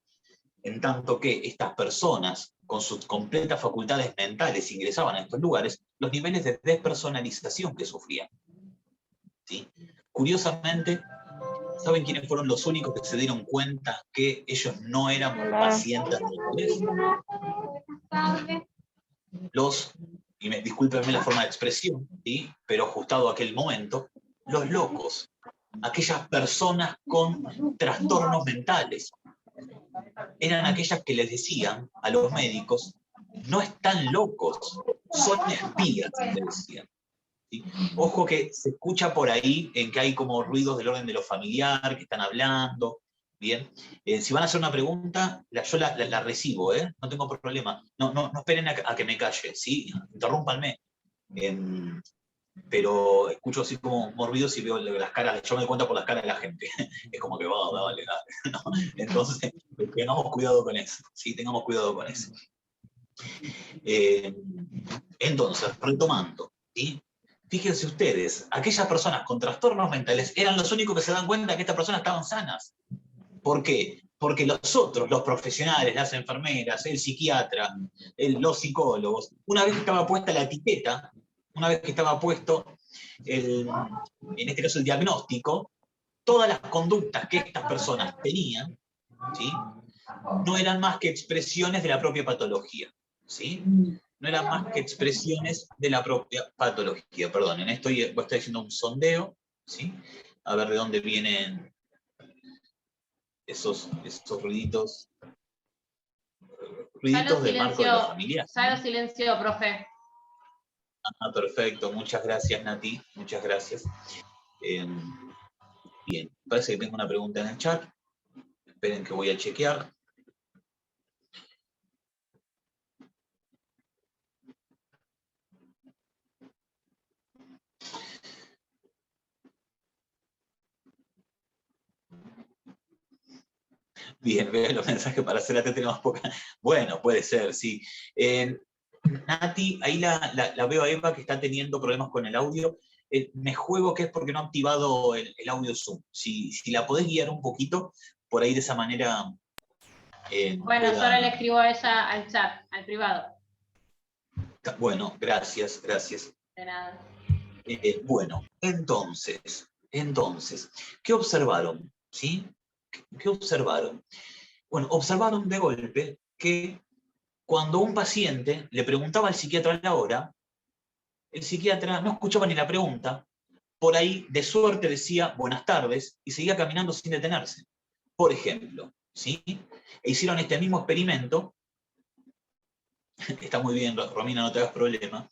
en tanto que estas personas con sus completas facultades mentales ingresaban a estos lugares, los niveles de despersonalización que sufrían. ¿Sí? Curiosamente, ¿saben quiénes fueron los únicos que se dieron cuenta que ellos no eran pacientes mentales? Y discúlpenme la forma de expresión, ¿sí? Pero ajustado a aquel momento, los locos, aquellas personas con trastornos mentales, eran aquellas que les decían a los médicos, no están locos, son espías, les decían. ¿Sí? Ojo que se escucha por ahí en que hay como ruidos del orden de lo familiar, que están hablando, ¿bien? Si van a hacer una pregunta, yo la recibo, no tengo problema. No esperen a que me calle, ¿sí? Interrúmpanme. Pero escucho así como ruidos y veo las caras, yo me doy cuenta por las caras de la gente. Es como que vale. ¿No? Entonces, tengamos cuidado con eso, ¿sí? Tengamos cuidado con eso. Entonces, retomando, ¿sí? Fíjense ustedes, aquellas personas con trastornos mentales eran los únicos que se dan cuenta que estas personas estaban sanas. ¿Por qué? Porque los otros, los profesionales, las enfermeras, el psiquiatra, los psicólogos, una vez que estaba puesta la etiqueta, una vez que estaba puesto, en este caso el diagnóstico, todas las conductas que estas personas tenían, ¿sí? No eran más que expresiones de la propia patología, ¿sí? No eran más que expresiones de la propia patología. Perdón, en esto estoy haciendo un sondeo, ¿sí? A ver de dónde vienen esos ruiditos. Ruiditos de marco de la familia. Salo silencio, profe. Ah, perfecto, muchas gracias, Nati, muchas gracias. Bien, parece que tengo una pregunta en el chat. Esperen que voy a chequear. Bien, veo los mensajes para hacer la tenemos poca. Bueno, puede ser, sí. Nati, ahí la veo a Eva que está teniendo problemas con el audio. Me juego que es porque no ha activado el audio Zoom. Si la podés guiar un poquito, por ahí de esa manera. Bueno, yo ahora le escribo a ella al chat, al privado. Bueno, gracias. De nada. Bueno, entonces, ¿qué observaron? ¿Sí? ¿Qué observaron? Bueno, observaron de golpe que cuando un paciente le preguntaba al psiquiatra la hora, el psiquiatra no escuchaba ni la pregunta, por ahí de suerte decía buenas tardes y seguía caminando sin detenerse. Por ejemplo, ¿sí? E hicieron este mismo experimento, está muy bien, Romina, no te hagas problema,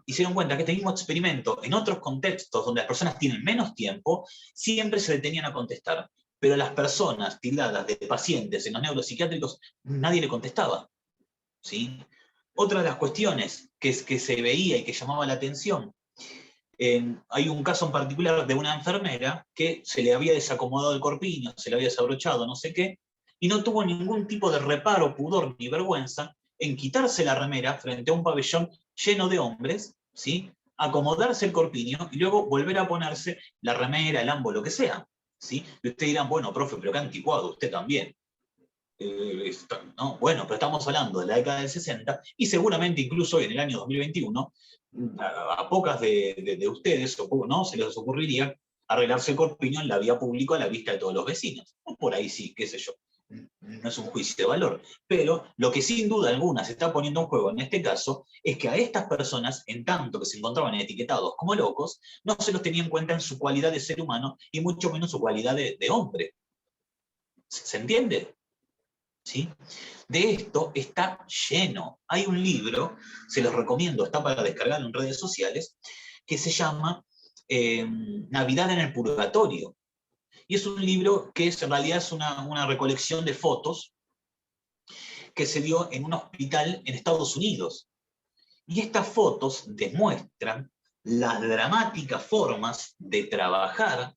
hicieron cuenta que este mismo experimento, en otros contextos donde las personas tienen menos tiempo, siempre se detenían a contestar. Pero las personas tildadas de pacientes en los neuropsiquiátricos, nadie le contestaba. ¿Sí? Otra de las cuestiones que se veía y que llamaba la atención, hay un caso en particular de una enfermera que se le había desacomodado el corpiño, se le había desabrochado, no sé qué, y no tuvo ningún tipo de reparo, pudor ni vergüenza en quitarse la remera frente a un pabellón lleno de hombres, ¿sí? Acomodarse el corpiño y luego volver a ponerse la remera, el ambo, lo que sea. ¿Sí? Y ustedes dirán, bueno, profe, pero qué anticuado, usted también. ¿No? Bueno, pero estamos hablando de la década del 60 y seguramente incluso hoy en el año 2021 a pocas de ustedes ¿no? se les ocurriría arreglarse el corpiño en la vía pública a la vista de todos los vecinos. Por ahí sí, qué sé yo. no es un juicio de valor, pero lo que sin duda alguna se está poniendo en juego en este caso es que a estas personas, en tanto que se encontraban etiquetados como locos, no se los tenía en cuenta en su cualidad de ser humano y mucho menos su cualidad de hombre. ¿Se entiende? ¿Sí? De esto está lleno. Hay un libro, se los recomiendo, está para descargar en redes sociales, que se llama Navidad en el Purgatorio. Y es un libro que en realidad es una recolección de fotos que se dio en un hospital en Estados Unidos. Y estas fotos demuestran las dramáticas formas de trabajar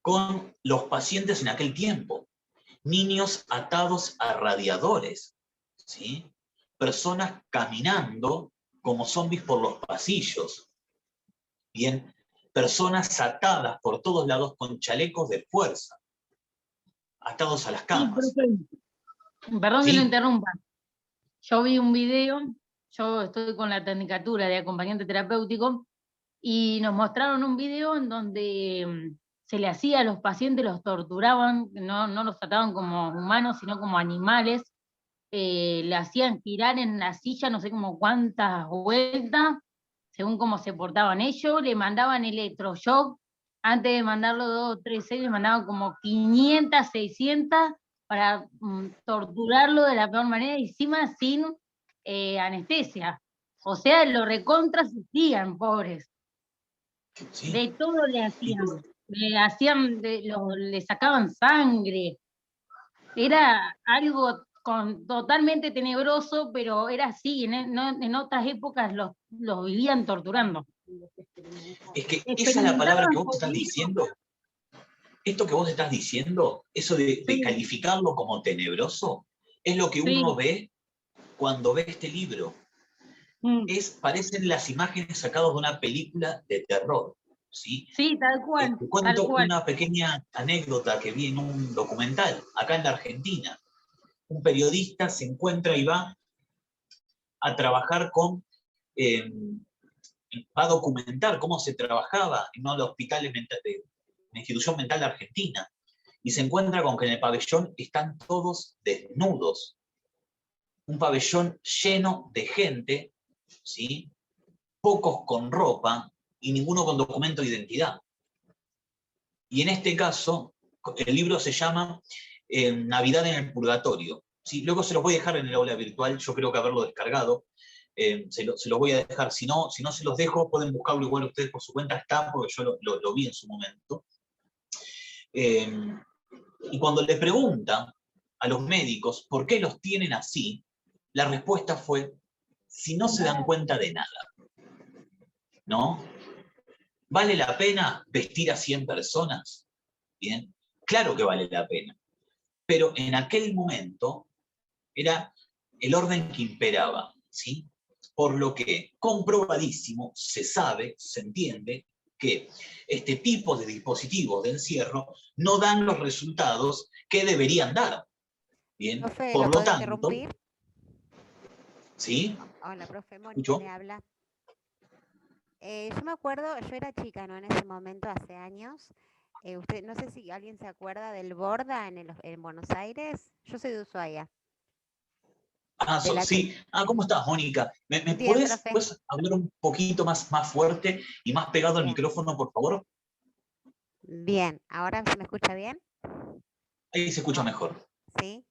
con los pacientes en aquel tiempo. Niños atados a radiadores, ¿sí? Personas caminando como zombies por los pasillos. Bien, personas atadas por todos lados con chalecos de fuerza, atados a las camas. Perdón que Sí. lo interrumpa. Yo vi un video, yo estoy con la tecnicatura de acompañante terapéutico, y nos mostraron un video en donde se le hacía a los pacientes, los torturaban, no los trataban como humanos, sino como animales, le hacían girar en la silla no sé como cuántas vueltas, según cómo se portaban ellos, le mandaban electroshock, antes de mandarlo 2 o 3 le mandaban como 500, 600 para torturarlo de la peor manera, y encima sin anestesia. O sea, lo recontra sufrían, pobres. Sí. De todo le hacían, le sacaban sangre. Era algo totalmente tenebroso, pero era así. En otras épocas los vivían torturando. Es que esa es la palabra que vos estás diciendo. Esto que vos estás diciendo, eso de calificarlo como tenebroso, es lo que uno ve cuando ve este libro. Parecen las imágenes sacadas de una película de terror. ¿Sí? Sí, tal cual. Te cuento tal cual. una pequeña anécdota que vi en un documental, acá en la Argentina. Un periodista se encuentra y va a trabajar va a documentar cómo se trabajaba en uno de los hospitales de una institución mental de Argentina. Y se encuentra con que en el pabellón están todos desnudos. Un pabellón lleno de gente, ¿sí? Pocos con ropa y ninguno con documento de identidad. Y en este caso, el libro se llama Navidad en el Purgatorio. ¿Sí? Luego se los voy a dejar en el aula virtual, yo creo que haberlo descargado. Se los voy a dejar, si no se los dejo, pueden buscarlo igual ustedes por su cuenta, está, porque yo lo vi en su momento. Y cuando le preguntan a los médicos por qué los tienen así, la respuesta fue, si no se dan cuenta de nada. ¿No? ¿Vale la pena vestir a 100 personas? Bien, claro que vale la pena. Pero en aquel momento era el orden que imperaba, ¿sí? Por lo que, comprobadísimo, se sabe, se entiende, que este tipo de dispositivos de encierro no dan los resultados que deberían dar. Bien, Profe, por ¿lo lo puedo tanto... interrumpir? ¿Sí? Hola, profe, Mónica ¿Escucho? le habla. Yo me acuerdo, yo era chica, ¿no? En ese momento, hace años. Usted, no sé si alguien se acuerda del Borda en Buenos Aires. Yo soy de Ushuaia. Sí. ¿Cómo estás, Mónica? ¿Me Bien, puedes profe. hablar un poquito más fuerte y más pegado al Bien. micrófono, por favor? Bien, ¿ahora se me escucha bien? Ahí se escucha mejor. Sí.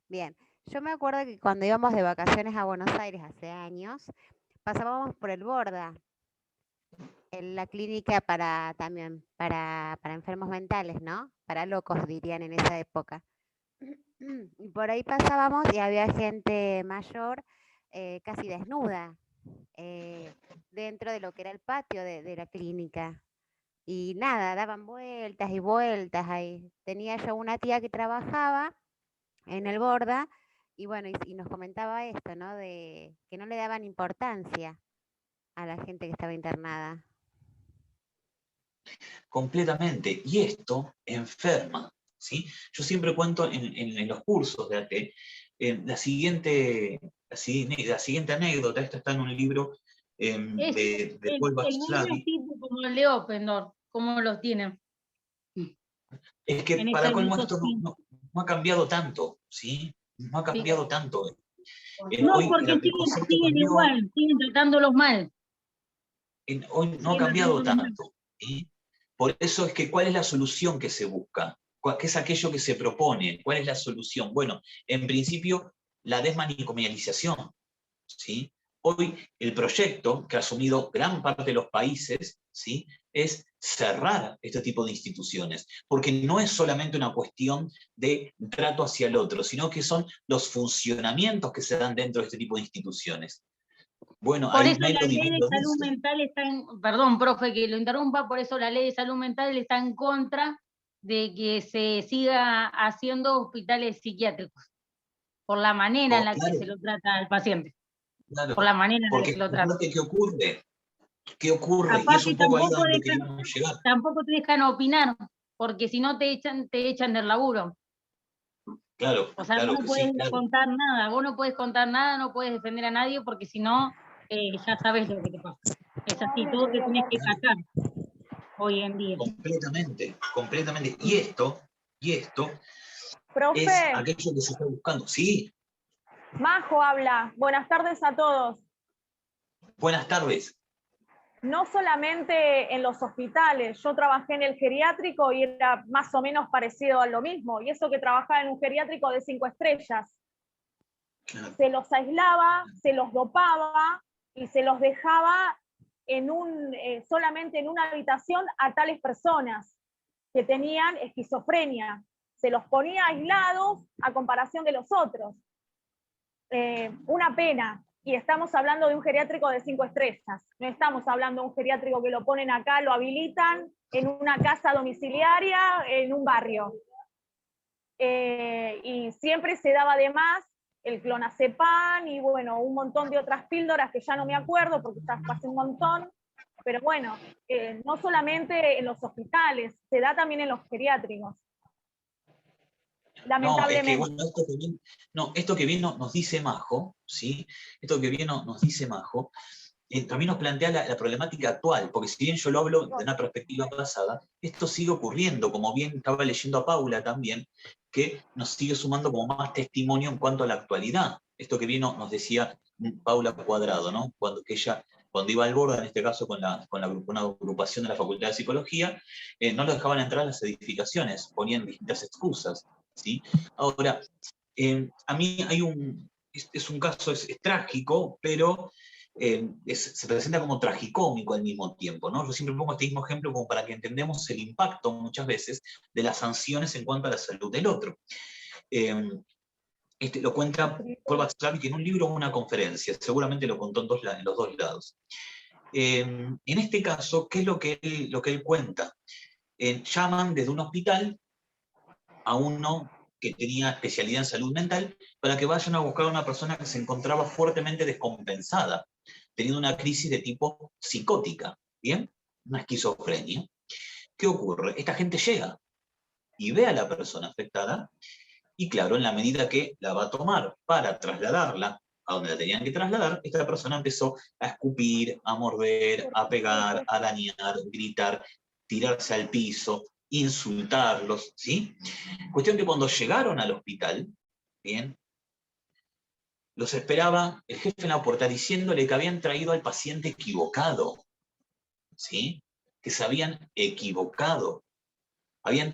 Bien. Yo me acuerdo que cuando íbamos de vacaciones a Buenos Aires hace años, pasábamos por el Borda, en la clínica también para enfermos mentales, ¿no? Para locos, dirían en esa época. Y por ahí pasábamos y había gente mayor casi desnuda dentro de lo que era el patio de la clínica. Y nada, daban vueltas y vueltas ahí. Tenía yo una tía que trabajaba en el Borda y bueno, y nos comentaba esto, ¿no? De que no le daban importancia a la gente que estaba internada. Completamente. Y esto enferma, ¿sí? Yo siempre cuento en los cursos de AT la siguiente anécdota. Esta está en un libro de Paul El libro es tipo como el de Oppendorf, como los tienen. Es que para colmo esto no ha cambiado tanto. ¿sí? No ha cambiado tanto. No, Hoy porque el concepto siguen cambió, igual, siguen tratándolos mal. hoy no ha Siguen cambiado tratándolos mal. tanto. ¿Sí? Por eso es que, ¿cuál es la solución que se busca? ¿Qué es aquello que se propone? ¿Cuál es la solución? Bueno, en principio, la desmanicomialización, ¿sí? Hoy el proyecto que ha asumido gran parte de los países, ¿sí?, es cerrar este tipo de instituciones, porque no es solamente una cuestión de trato hacia el otro, sino que son los funcionamientos que se dan dentro de este tipo de instituciones. Bueno, Por ahí eso la Melody ley bien de lo salud dice. mental está en, perdón, profe, que lo interrumpa, por eso la ley de salud mental está en contra de que se siga haciendo hospitales psiquiátricos, por la manera en la que se Claro, lo trata al paciente, claro, por la manera en la que porque se lo trata. aparte, ¿qué ocurre? ¿Qué ocurre? Y es Aparte un poco ahí a donde queríamos llegar. tampoco te dejan opinar, porque si no te echan del laburo. Claro, O sea, vos claro no que puedes sí, claro. contar nada, vos no puedes contar nada, no puedes defender a nadie, porque si no, ya sabes lo que te pasa. Es así, todo te tienes que catar hoy en día. Completamente, completamente. Y esto es Profe, aquello que se está buscando. Sí, Majo habla. Buenas tardes a todos. buenas tardes. No solamente en los hospitales, yo trabajé en el geriátrico y era más o menos parecido a lo mismo. Y eso que trabajaba en un geriátrico de 5 estrellas. Claro. Se los aislaba, se los dopaba y se los dejaba solamente en una habitación a tales personas que tenían esquizofrenia. Se los ponía aislados a comparación de los otros. Una pena. Y estamos hablando de un geriátrico de 5 estrellas. No estamos hablando de un geriátrico que lo ponen acá, lo habilitan en una casa domiciliaria, en un barrio. Y siempre se daba de más el clonazepam y bueno, un montón de otras píldoras que ya no me acuerdo porque ya pasé un montón. Pero bueno, no solamente en los hospitales, se da también en los geriátricos. Lamentablemente. No, es que bueno, esto que bien nos dice Majo, ¿sí? Esto que bien nos dice Majo, también nos plantea la problemática actual, porque si bien yo lo hablo de una perspectiva pasada, esto sigue ocurriendo, como bien estaba leyendo a Paula también, que nos sigue sumando como más testimonio en cuanto a la actualidad. Esto que bien nos decía Paula Cuadrado, ¿no? Cuando iba al Borda, en este caso con una agrupación de la Facultad de Psicología, no lo dejaban entrar a las edificaciones, ponían distintas excusas, ¿sí? Ahora, a mí es un caso, es trágico, pero se presenta como tragicómico al mismo tiempo, ¿no? Yo siempre pongo este mismo ejemplo como para que entendamos el impacto muchas veces de las sanciones en cuanto a la salud del otro. Lo cuenta Paul Václavic en un libro o una conferencia, seguramente lo contó en los dos lados. En este caso, ¿qué es lo que él cuenta? Llaman desde un hospital a uno que tenía especialidad en salud mental para que vayan a buscar a una persona que se encontraba fuertemente descompensada, teniendo una crisis de tipo psicótica, ¿bien? Una esquizofrenia. ¿Qué ocurre? Esta gente llega y ve a la persona afectada y claro, en la medida que la va a tomar para trasladarla a donde la tenían que trasladar, esta persona empezó a escupir, a morder, a pegar, a dañar, gritar, tirarse al piso, insultarlos, ¿sí? Cuestión que cuando llegaron al hospital, ¿bien?, los esperaba el jefe en la puerta diciéndole que habían traído al paciente equivocado, ¿sí? Que se habían equivocado. Habían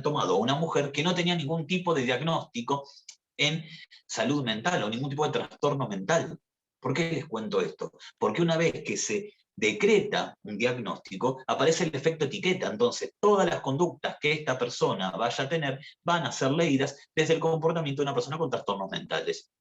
tomado a una mujer que no tenía ningún tipo de diagnóstico en salud mental o ningún tipo de trastorno mental. ¿Por qué les cuento esto? Porque una vez que se decreta un diagnóstico, aparece el efecto etiqueta. Entonces, todas las conductas que esta persona vaya a tener van a ser leídas desde el comportamiento de una persona con trastornos mentales.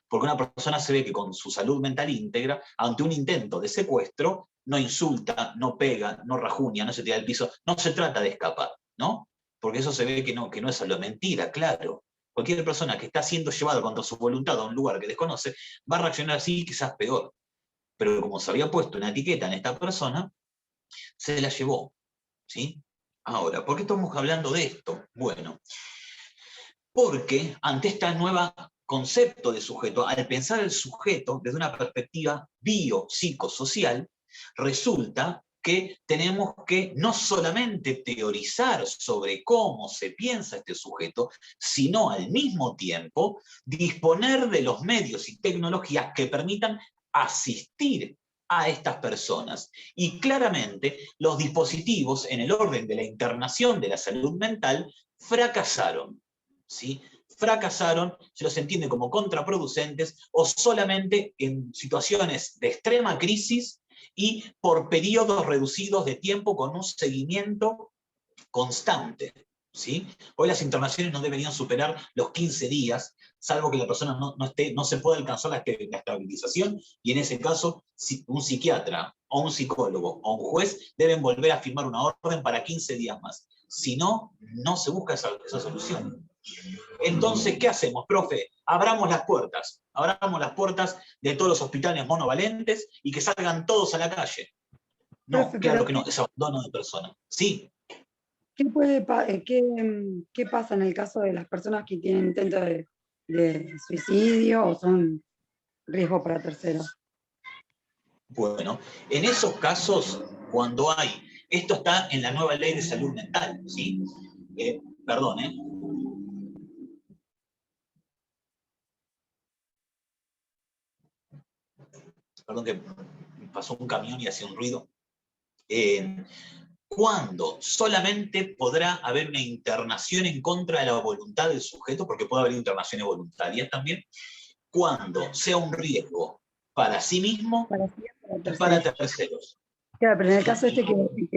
Porque una persona se ve que con su salud mental íntegra, ante un intento de secuestro, no insulta, no pega, no rajuña, no se tira al piso, no se trata de escapar, ¿no? Porque eso se ve que no es solo mentira, claro. Cualquier persona que está siendo llevada contra su voluntad a un lugar que desconoce, va a reaccionar así, quizás peor. Pero como se había puesto una etiqueta en esta persona, se la llevó, ¿sí? Ahora, ¿por qué estamos hablando de esto? Bueno, porque ante esta nueva concepto de sujeto, al pensar el sujeto desde una perspectiva biopsicosocial, resulta que tenemos que no solamente teorizar sobre cómo se piensa este sujeto, sino al mismo tiempo disponer de los medios y tecnologías que permitan asistir a estas personas. Y claramente los dispositivos en el orden de la internación de la salud mental fracasaron, ¿sí? Fracasaron, se los entiende como contraproducentes o solamente en situaciones de extrema crisis y por periodos reducidos de tiempo con un seguimiento constante, ¿sí? Hoy las internaciones no deberían superar los 15 días, salvo que la persona no se pueda alcanzar la estabilización, y en ese caso un psiquiatra o un psicólogo o un juez deben volver a firmar una orden para 15 días más. Si no, no se busca esa solución. Entonces, ¿qué hacemos, profe? Abramos las puertas de todos los hospitales monovalentes y que salgan todos a la calle. No, Profe, claro pero que no, es abandono de personas. Sí. ¿Qué pasa en el caso de las personas que tienen intento de suicidio o son riesgo para terceros? Bueno, en esos casos, cuando hay, esto está en la nueva ley de salud mental, ¿sí? Perdón, Perdón que pasó un camión y hacía un ruido. Cuando solamente podrá haber una internación en contra de la voluntad del sujeto, porque puede haber internaciones voluntarias también, cuando sea un riesgo para sí mismo y para terceros. Claro, pero en el caso este que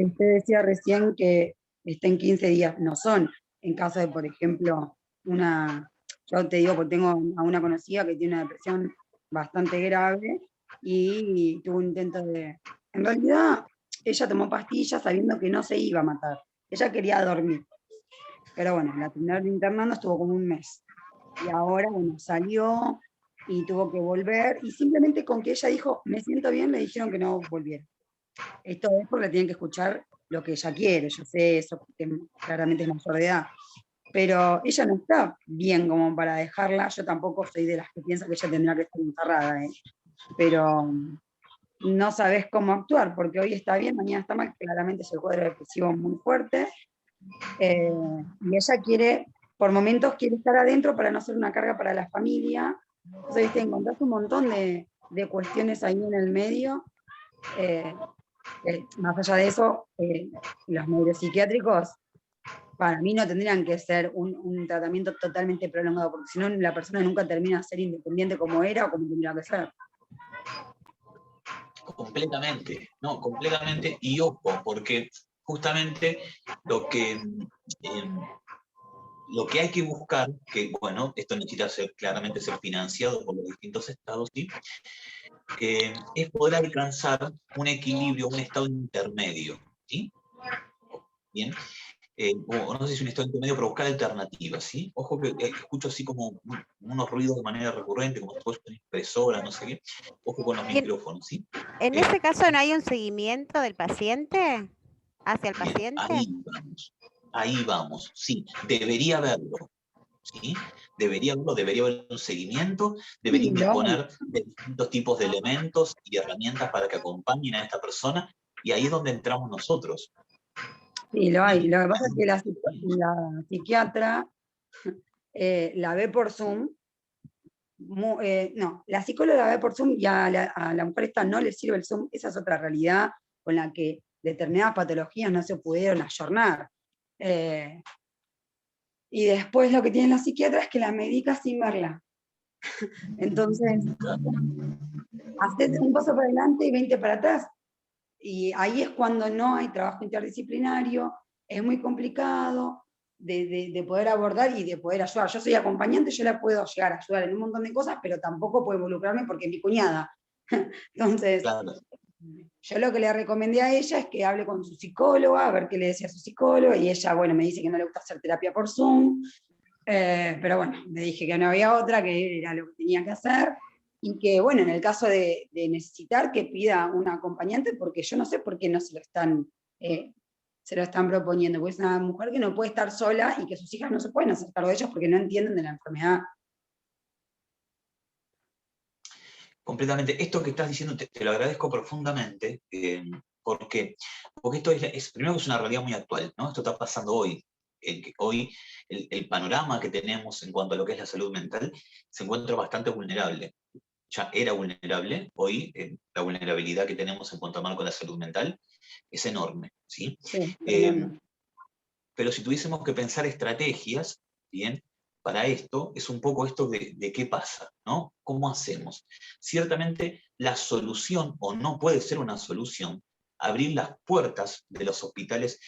usted decía recién que está en 15 días, no son en caso de, por ejemplo, yo te digo porque tengo a una conocida que tiene una depresión bastante grave y tuvo un intento en realidad, ella tomó pastillas sabiendo que no se iba a matar. Ella quería dormir. Pero bueno, la terminaron internando, estuvo como un mes. Y ahora, bueno, salió y tuvo que volver. Y simplemente con que ella dijo, me siento bien, le dijeron que no volviera. Esto es porque tienen que escuchar lo que ella quiere. Yo sé eso, porque claramente es mayor de edad. Pero ella no está bien como para dejarla. Yo tampoco soy de las que piensa que ella tendrá que estar encerrada. Pero no sabes cómo actuar, porque hoy está bien, mañana está mal, claramente es el cuadro depresivo muy fuerte, y ella quiere, por momentos quiere estar adentro para no ser una carga para la familia. Entonces, ¿viste? Encontrás un montón de cuestiones ahí en el medio. Más allá de eso, los neuropsiquiátricos para mí no tendrían que ser un tratamiento totalmente prolongado, porque si no la persona nunca termina de ser independiente como era o como tendría que ser. Completamente, no, completamente, y ojo, porque justamente lo que hay que buscar, que bueno, esto necesita claramente ser financiado por los distintos estados, ¿sí? Es poder alcanzar un equilibrio, un estado intermedio, ¿sí? Bien. O no sé si un estado intermedio, pero buscar alternativas, ¿sí? Ojo que escucho así como unos ruidos de manera recurrente, como si fuese una impresora, no sé qué. Ojo con los micrófonos, ¿sí? En ese caso, ¿no hay un seguimiento del paciente hacia el Bien, paciente? ahí vamos, sí, debería haberlo, ¿sí? Debería haber un seguimiento, deberían disponer de distintos tipos de elementos y herramientas para que acompañen a esta persona, y ahí es donde entramos nosotros. Sí, lo hay. Lo que pasa es que la psiquiatra la ve por Zoom. No, la psicóloga la ve por Zoom y a la mujer esta no le sirve el Zoom. Esa es otra realidad con la que determinadas patologías no se pudieron ayornar. Y después lo que tiene la psiquiatra es que la medica sin verla. Entonces, haces un paso para adelante y 20 para atrás. Y ahí es cuando no hay trabajo interdisciplinario, es muy complicado de poder abordar y de poder ayudar. Yo soy acompañante, yo la puedo llegar a ayudar en un montón de cosas, pero tampoco puedo involucrarme porque es mi cuñada. Entonces, claro, yo lo que le recomendé a ella es que hable con su psicóloga, a ver qué le decía su psicóloga, y ella, bueno, me dice que no le gusta hacer terapia por Zoom, pero bueno, le dije que no había otra, que era lo que tenía que hacer, y que, bueno, en el caso de necesitar que pida un acompañante, porque yo no sé por qué no se lo están proponiendo, porque es una mujer que no puede estar sola y que sus hijas no se pueden hacer cargo de ellos porque no entienden de la enfermedad. Completamente. Esto que estás diciendo te lo agradezco profundamente, ¿Por qué? Porque esto primero que es una realidad muy actual, ¿no? Esto está pasando hoy. Hoy el panorama que tenemos en cuanto a lo que es la salud mental se encuentra bastante vulnerable. Ya era vulnerable, hoy la vulnerabilidad que tenemos en cuanto a marco de la salud mental es enorme, ¿sí? Sí, tremendo. Pero si tuviésemos que pensar estrategias, ¿bien? Para esto, es un poco esto de qué pasa, ¿no? ¿Cómo hacemos? Ciertamente la solución, o no puede ser una solución, abrir las puertas de los hospitales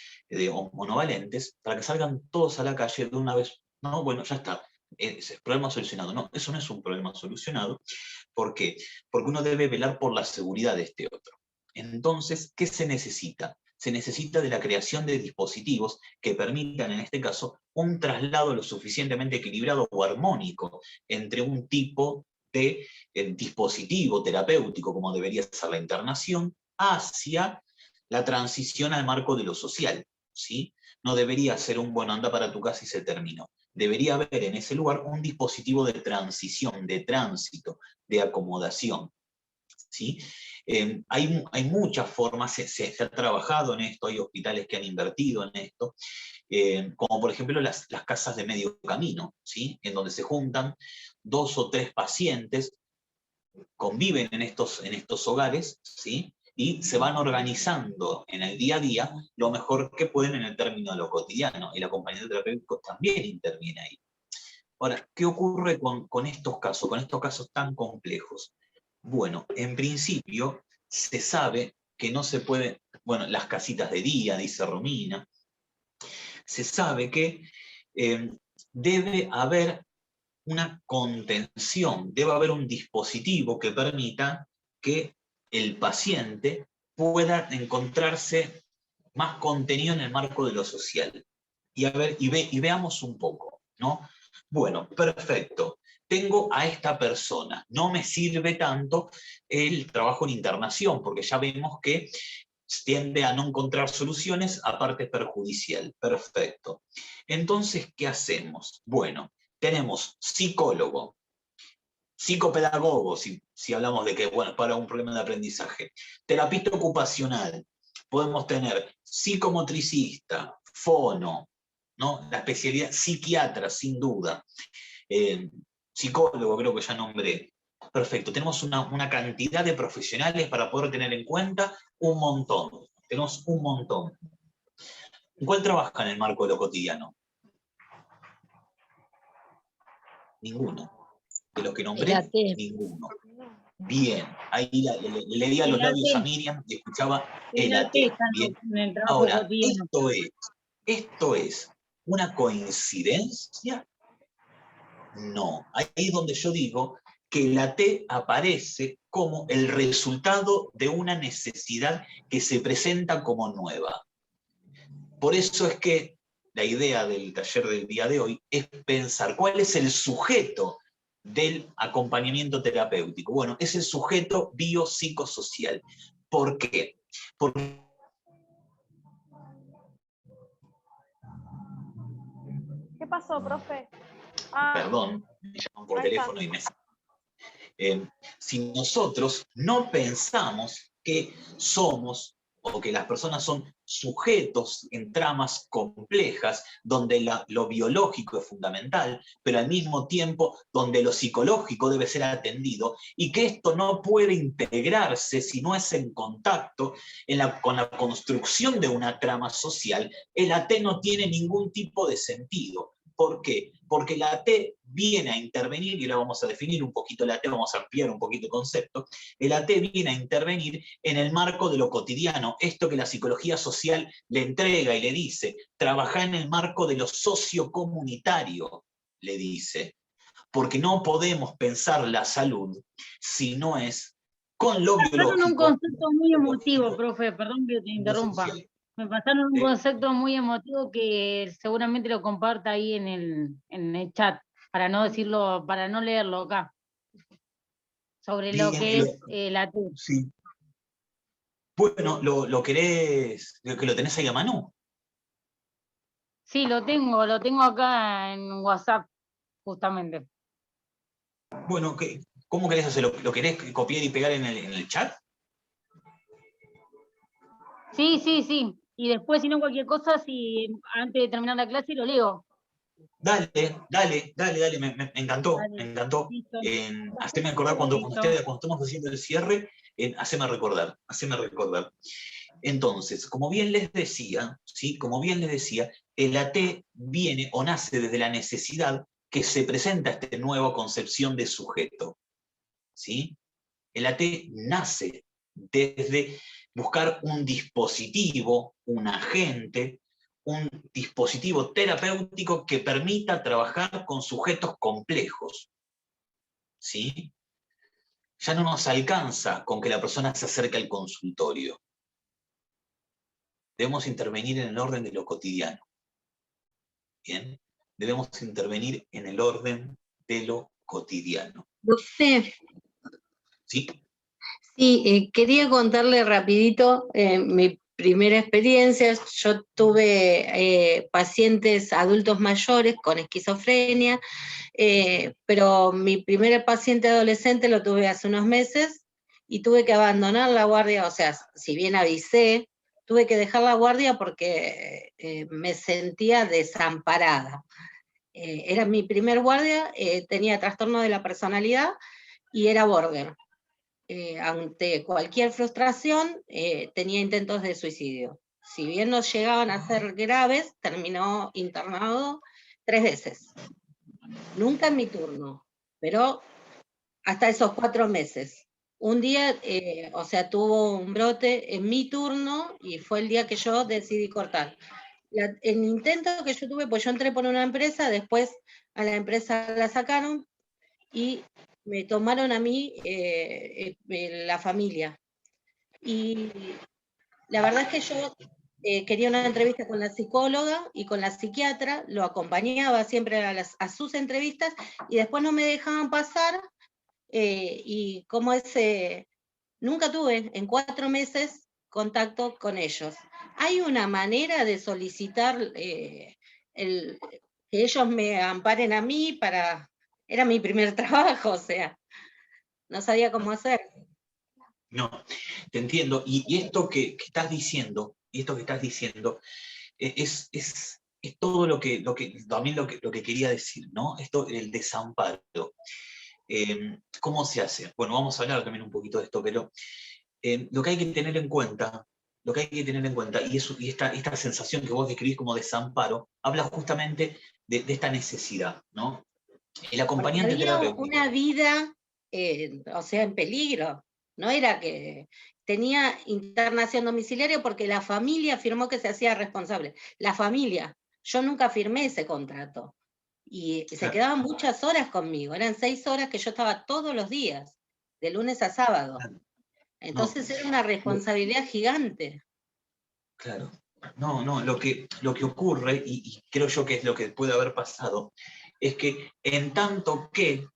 monovalentes para que salgan todos a la calle de una vez. No, bueno, ya está, es problema solucionado. No, eso no es un problema solucionado. ¿Por qué? Porque uno debe velar por la seguridad de este otro. Entonces, ¿qué se necesita? Se necesita de la creación de dispositivos que permitan, en este caso, un traslado lo suficientemente equilibrado o armónico entre un tipo de dispositivo terapéutico, como debería ser la internación, hacia la transición al marco de lo social, ¿sí? No debería ser un bueno, anda para tu casa y se terminó. Debería haber en ese lugar un dispositivo de transición, de tránsito, de acomodación, ¿sí? Hay muchas formas, se ha trabajado en esto, hay hospitales que han invertido en esto, como por ejemplo las casas de medio camino, ¿sí? En donde se juntan 2 o 3 pacientes, conviven en estos hogares, ¿sí? Y se van organizando en el día a día lo mejor que pueden en el término de lo cotidiano. El acompañante terapéutico también interviene ahí. Ahora, ¿qué ocurre con estos casos tan complejos? Bueno, en principio se sabe que no se puede, bueno, las casitas de día, dice Romina, se sabe que debe haber una contención, debe haber un dispositivo que permita que el paciente pueda encontrarse más contenido en el marco de lo social. Y veamos un poco, ¿no? Bueno, perfecto. Tengo a esta persona. No me sirve tanto el trabajo en internación, porque ya vemos que tiende a no encontrar soluciones, aparte es perjudicial. Perfecto. Entonces, ¿qué hacemos? Bueno, tenemos psicólogo, psicopedagogo, si hablamos de que, bueno, para un problema de aprendizaje, terapista ocupacional, podemos tener psicomotricista, fono, ¿no? La especialidad psiquiatra, sin duda, psicólogo creo que ya nombré. Perfecto, tenemos una cantidad de profesionales para poder tener en cuenta un montón. Tenemos un montón. ¿Cuál trabaja en el marco de lo cotidiano? Ninguno. De los que nombré, ninguno. Bien, ahí le leía los labios a Miriam y escuchaba el AT. Bien. Ahora, ¿esto es una coincidencia? No. Ahí es donde yo digo que el AT aparece como el resultado de una necesidad que se presenta como nueva. Por eso es que la idea del taller del día de hoy es pensar cuál es el sujeto del acompañamiento terapéutico. Bueno, es el sujeto biopsicosocial. ¿Por qué? Porque... ¿Qué pasó, profe? Perdón, me llaman por teléfono y me... si nosotros no pensamos que somos o que las personas son sujetos en tramas complejas, donde lo biológico es fundamental, pero al mismo tiempo donde lo psicológico debe ser atendido, y que esto no puede integrarse si no es en contacto con la construcción de una trama social, el AT no tiene ningún tipo de sentido. ¿Por qué? Porque la AT viene a intervenir, y ahora vamos a definir un poquito la AT, vamos a ampliar un poquito el concepto. El AT viene a intervenir en el marco de lo cotidiano, esto que la psicología social le entrega y le dice, trabajar en el marco de lo sociocomunitario, le dice. Porque no podemos pensar la salud si no es con lo biológico. Pasaron un concepto muy emotivo, profe, perdón que te interrumpa. Me pasaron un concepto muy emotivo que seguramente lo comparta ahí en el chat, para no decirlo, para no leerlo acá. Sobre lo que es la TU. Sí. Bueno, ¿lo querés, que lo tenés ahí a mano? Sí, lo tengo acá en WhatsApp, justamente. Bueno, ¿cómo querés hacerlo? ¿Lo querés copiar y pegar en el chat? Sí, sí, sí. Y después, si no, cualquier cosa, si antes de terminar la clase lo leo. Dale, me encantó, Dale, me encantó. listo. Haceme acordar cuando Listo. estamos haciendo el cierre, haceme recordar, haceme recordar. Entonces, como bien les decía, ¿sí? Como bien les decía, el AT viene o nace desde la necesidad que se presenta esta nueva concepción de sujeto, ¿sí? El AT nace desde buscar un dispositivo, un agente, un dispositivo terapéutico que permita trabajar con sujetos complejos, ¿sí? Ya no nos alcanza con que la persona se acerque al consultorio. Debemos intervenir en el orden de lo cotidiano. ¿Bien? Debemos intervenir en el orden de lo cotidiano. Doctor, ¿Sí? sí, quería contarle rapidito mi primera experiencia. Yo tuve pacientes adultos mayores con esquizofrenia, pero mi primer paciente adolescente lo tuve hace unos meses y tuve que abandonar la guardia, o sea, si bien avisé, tuve que dejar la guardia porque me sentía desamparada. Era mi primer guardia, tenía trastorno de la personalidad y era border. Ante cualquier frustración, tenía intentos de suicidio. Si bien no llegaban a ser graves, terminó internado 3 veces. Nunca en mi turno, pero hasta esos 4 meses. Un día, o sea, tuvo un brote en mi turno y fue el día que yo decidí cortar. El intento que yo tuve, pues yo entré por una empresa, después a la empresa la sacaron y me tomaron a mí la familia. Y la verdad es que yo quería una entrevista con la psicóloga y con la psiquiatra, lo acompañaba siempre a sus entrevistas y después no me dejaban pasar y como ese, nunca tuve en 4 meses contacto con ellos. ¿Hay una manera de solicitar que ellos me amparen a mí para... Era mi primer trabajo, o sea, no sabía cómo hacer. No, te entiendo. Y esto que estás diciendo, es todo también lo que quería decir, ¿no? Esto, el desamparo. ¿Cómo se hace? Bueno, vamos a hablar también un poquito de esto, pero lo que hay que tener en cuenta, y esta sensación que vos describís como desamparo, habla justamente de esta necesidad, ¿no? El acompañante Había terapéutico. una vida, o sea, en peligro. No era que tenía internación domiciliaria porque la familia firmó que se hacía responsable. La familia. Yo nunca firmé ese contrato. Y se quedaban muchas horas conmigo. Eran 6 horas que yo estaba todos los días, de lunes a sábado. Entonces era una responsabilidad gigante. Claro. No, lo que ocurre, y creo yo que es lo que puede haber pasado, es que en tanto que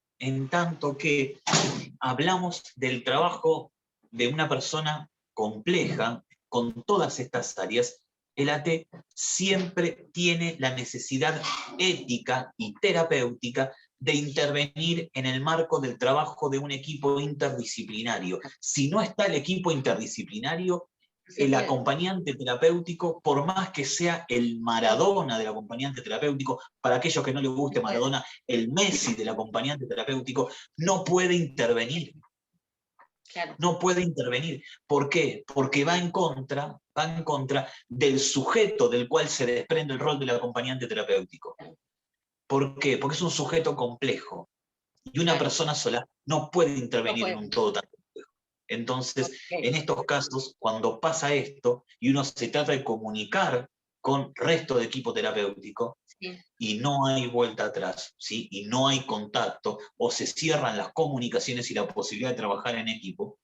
hablamos del trabajo de una persona compleja, con todas estas áreas, el AT siempre tiene la necesidad ética y terapéutica de intervenir en el marco del trabajo de un equipo interdisciplinario. Si no está el equipo interdisciplinario, el acompañante terapéutico, por más que sea el Maradona del acompañante terapéutico, para aquellos que no les guste Maradona, el Messi del acompañante terapéutico, no puede intervenir. No puede intervenir. ¿Por qué? Porque va en contra del sujeto del cual se desprende el rol del acompañante terapéutico. ¿Por qué? Porque es un sujeto complejo. Y una persona sola no puede intervenir en un todo tan complejo. Entonces, en estos casos, cuando pasa esto y uno se trata de comunicar con resto de equipo terapéutico, y no hay vuelta atrás, ¿sí? Y no hay contacto, o se cierran las comunicaciones y la posibilidad de trabajar en equipo,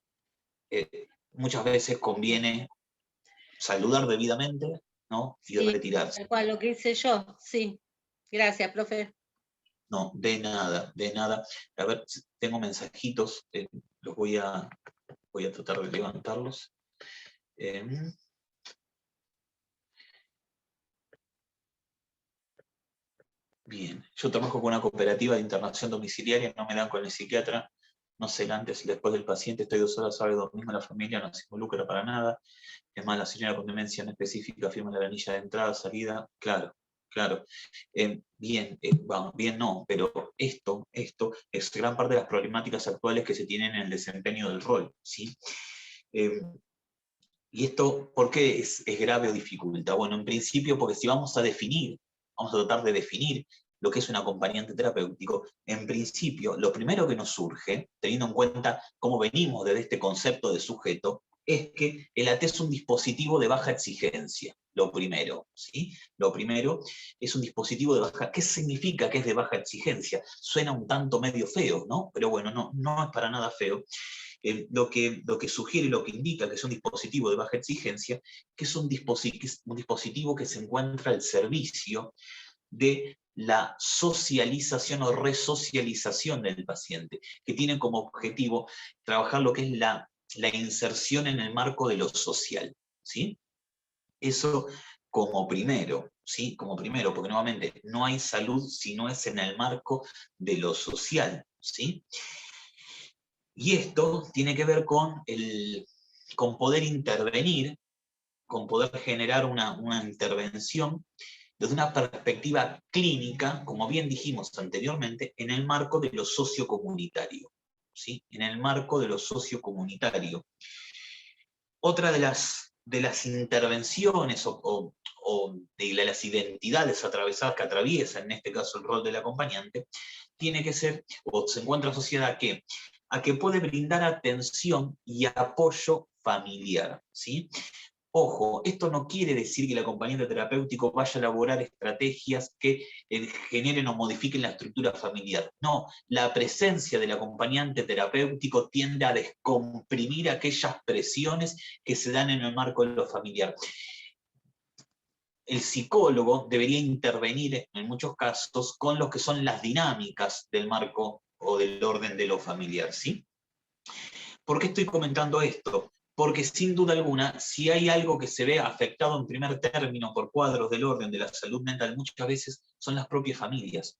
muchas veces conviene saludar debidamente, ¿no? Y retirarse. Tal cual, lo que hice yo, sí. Gracias, profe. No, de nada, de nada. A ver, tengo mensajitos, los voy a tratar de levantarlos. Bien, yo trabajo con una cooperativa de internación domiciliaria, no me dan con el psiquiatra, no sé el antes y después del paciente, estoy 2 horas sábado y domingo, la familia no se involucra para nada. Es más, la señora con demencia en específica firma la planilla de entrada, salida, claro. Bien, bueno, bien no, pero esto es gran parte de las problemáticas actuales que se tienen en el desempeño del rol, ¿sí? ¿Y esto por qué es grave o dificulta? Bueno, en principio porque si vamos a tratar de definir lo que es un acompañante terapéutico, en principio, lo primero que nos surge, teniendo en cuenta cómo venimos desde este concepto de sujeto, es que el AT es un dispositivo de baja exigencia, lo primero, ¿sí? Lo primero es un dispositivo de baja... ¿Qué significa que es de baja exigencia? Suena un tanto medio feo, ¿no? Pero bueno, no es para nada feo. Lo que sugiere, lo que indica que es un dispositivo de baja exigencia, que es un dispositivo que se encuentra al servicio de la socialización o resocialización del paciente, que tiene como objetivo trabajar lo que es la inserción en el marco de lo social, ¿sí? Eso como primero, ¿sí? Como primero, porque nuevamente no hay salud si no es en el marco de lo social, ¿sí? Y esto tiene que ver con poder intervenir, con poder generar una intervención desde una perspectiva clínica, como bien dijimos anteriormente, en el marco de lo sociocomunitario, ¿sí? En el marco de lo sociocomunitario. Otra de las intervenciones o de las identidades atravesadas que atraviesa, en este caso el rol del acompañante, tiene que ser, o se encuentra asociada a que puede brindar atención y apoyo familiar, ¿sí? Ojo, esto no quiere decir que el acompañante terapéutico vaya a elaborar estrategias que generen o modifiquen la estructura familiar. No, la presencia del acompañante terapéutico tiende a descomprimir aquellas presiones que se dan en el marco de lo familiar. El psicólogo debería intervenir en muchos casos con lo que son las dinámicas del marco o del orden de lo familiar, ¿sí? ¿Por qué estoy comentando esto? Porque sin duda alguna, si hay algo que se ve afectado en primer término por cuadros del orden de la salud mental, muchas veces son las propias familias,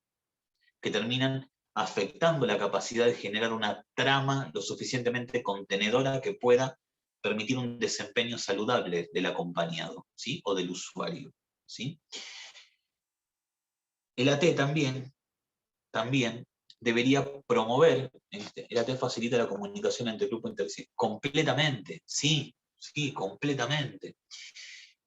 que terminan afectando la capacidad de generar una trama lo suficientemente contenedora que pueda permitir un desempeño saludable del acompañado, ¿sí? O del usuario, ¿sí? El AT también debería promover, el AT facilita la comunicación entre grupo interdisciplinario, completamente, sí, completamente.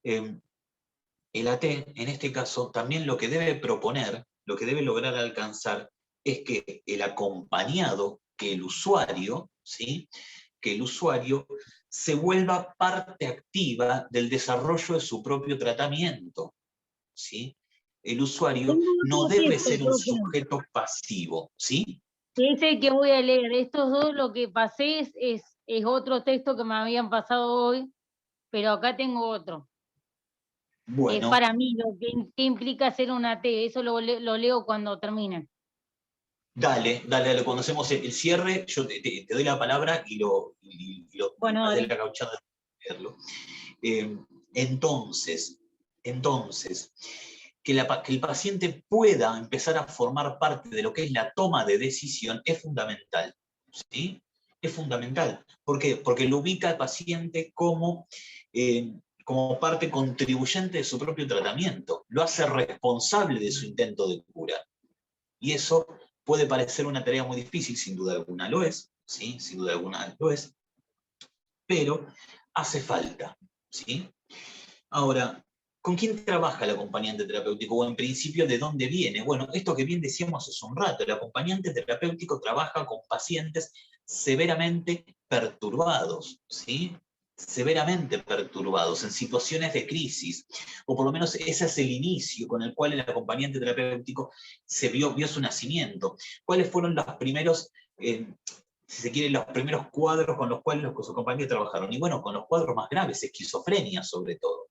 El AT, en este caso, también lo que debe proponer, lo que debe lograr alcanzar, es que el acompañado, que el usuario, ¿sí? Que el usuario se vuelva parte activa del desarrollo de su propio tratamiento, ¿sí? El usuario no debe ser un sujeto pasivo, ¿sí? Es el que voy a leer. Estos dos, lo que pasé es otro texto que me habían pasado hoy, pero acá tengo otro. Bueno. Es para mí, ¿qué implica ser una AT? Eso lo leo cuando termine. Dale, cuando hacemos el cierre, yo te doy la palabra y bueno, de la gauchada de leerlo. Entonces, que el paciente pueda empezar a formar parte de lo que es la toma de decisión es fundamental, ¿sí? Es fundamental. ¿Por qué? Porque lo ubica al paciente como parte contribuyente de su propio tratamiento, lo hace responsable de su intento de cura. Y eso puede parecer una tarea muy difícil, sin duda alguna lo es, ¿sí? Sin duda alguna lo es, pero hace falta, ¿sí? Ahora, ¿con quién trabaja el acompañante terapéutico? O en principio, ¿de dónde viene? Bueno, esto que bien decíamos hace un rato, el acompañante terapéutico trabaja con pacientes severamente perturbados, ¿sí? Severamente perturbados, en situaciones de crisis, o por lo menos ese es el inicio con el cual el acompañante terapéutico vio su nacimiento. ¿Cuáles fueron los primeros, si se quiere, los primeros cuadros con los cuales los acompañantes trabajaron? Y bueno, con los cuadros más graves, esquizofrenia sobre todo.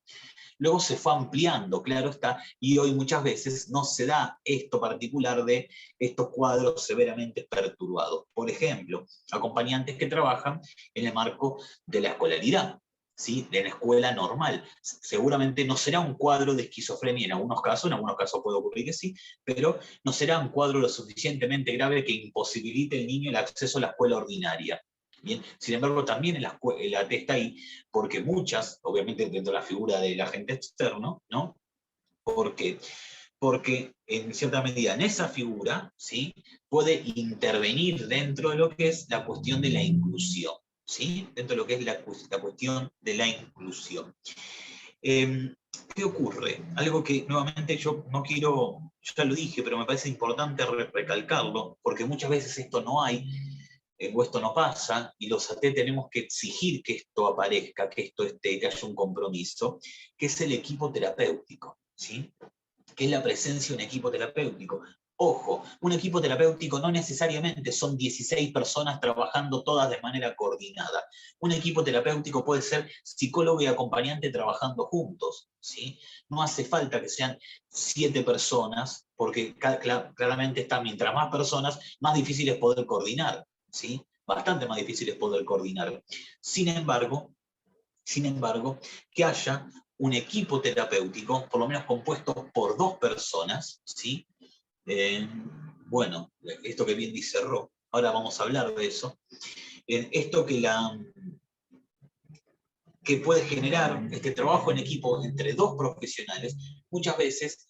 Luego se fue ampliando, claro está, y hoy muchas veces no se da esto particular de estos cuadros severamente perturbados. Por ejemplo, acompañantes que trabajan en el marco de la escolaridad, ¿sí? De la escuela normal. Seguramente no será un cuadro de esquizofrenia en algunos casos puede ocurrir que sí, pero no será un cuadro lo suficientemente grave que imposibilite al niño el acceso a la escuela ordinaria. Bien, sin embargo, también el AT está ahí, porque muchas, obviamente dentro de la figura del agente externo, ¿no? Porque en cierta medida en esa figura, ¿sí? Puede intervenir dentro de lo que es la cuestión de la inclusión, ¿sí? Dentro de lo que es la cuestión de la inclusión. ¿Qué ocurre? Algo que nuevamente yo no quiero, yo ya lo dije, pero me parece importante recalcarlo, porque muchas veces esto no hay, o esto no pasa, y los AT tenemos que exigir que esto aparezca, que esto esté, que haya un compromiso, que es el equipo terapéutico, ¿sí? Que es la presencia de un equipo terapéutico. Ojo, un equipo terapéutico no necesariamente son 16 personas trabajando todas de manera coordinada. Un equipo terapéutico puede ser psicólogo y acompañante trabajando juntos, ¿sí? No hace falta que sean 7 personas, porque claramente está, mientras más personas, más difícil es poder coordinar, ¿sí? Bastante más difícil es poder coordinar. Sin embargo, que haya un equipo terapéutico, por lo menos compuesto por 2 personas, ¿sí? Bueno, esto que bien dice Ro, ahora vamos a hablar de eso. Esto que puede generar este trabajo en equipo entre 2 profesionales, muchas veces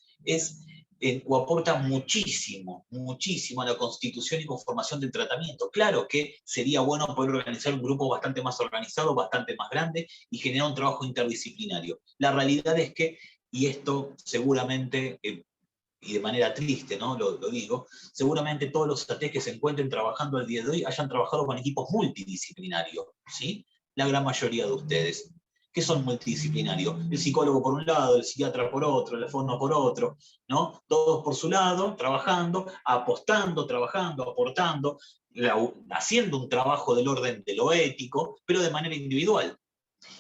o aporta muchísimo a la constitución y conformación del tratamiento. Claro que sería bueno poder organizar un grupo bastante más organizado, bastante más grande, y generar un trabajo interdisciplinario. La realidad es que, y esto seguramente, y de manera triste, ¿no? Lo digo, seguramente todos los AT que se encuentren trabajando el día de hoy hayan trabajado con equipos multidisciplinarios, ¿sí? La gran mayoría de ustedes. ¿Qué son multidisciplinarios? El psicólogo por un lado, el psiquiatra por otro, el fono por otro, ¿no? Todos por su lado, trabajando, apostando, trabajando, aportando, haciendo un trabajo del orden de lo ético, pero de manera individual.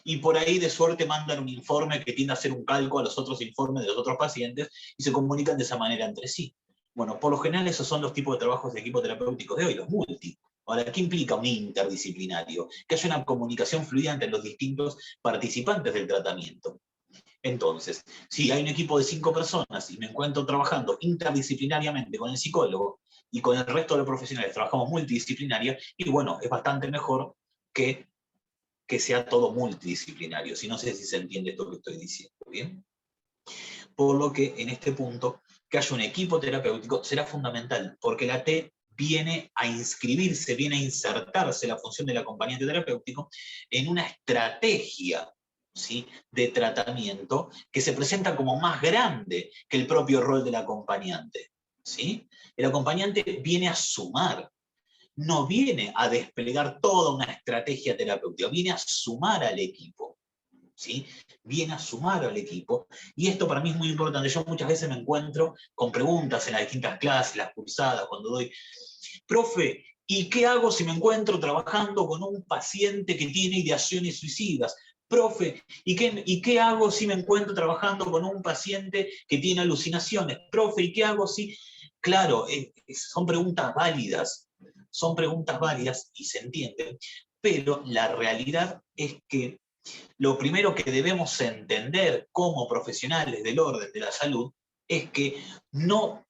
Y por ahí de suerte mandan un informe que tiende a hacer un calco a los otros informes de los otros pacientes y se comunican de esa manera entre sí. Bueno, por lo general esos son los tipos de trabajos de equipo terapéuticos de hoy, los multi. Ahora, ¿qué implica un interdisciplinario? Que haya una comunicación fluida entre los distintos participantes del tratamiento. Entonces, si hay un equipo de 5 personas y me encuentro trabajando interdisciplinariamente con el psicólogo y con el resto de los profesionales trabajamos multidisciplinaria, y bueno, es bastante mejor que sea todo multidisciplinario. Si no sé si se entiende esto que estoy diciendo, ¿bien? Por lo que en este punto, que haya un equipo terapéutico será fundamental, porque la T viene a inscribirse, viene a insertarse la función del acompañante terapéutico en una estrategia, ¿sí?, de tratamiento que se presenta como más grande que el propio rol del acompañante, ¿sí? El acompañante viene a sumar, no viene a desplegar toda una estrategia terapéutica, viene a sumar al equipo, ¿sí? Viene a sumar al equipo, y esto para mí es muy importante. Yo muchas veces me encuentro con preguntas en las distintas clases, las cursadas, cuando doy, profe, ¿y qué hago si me encuentro trabajando con un paciente que tiene ideaciones suicidas? Profe, ¿y qué hago si me encuentro trabajando con un paciente que tiene alucinaciones? Profe, ¿y qué hago si...? Claro, son preguntas válidas, y se entienden, pero la realidad es que lo primero que debemos entender como profesionales del orden de la salud es que no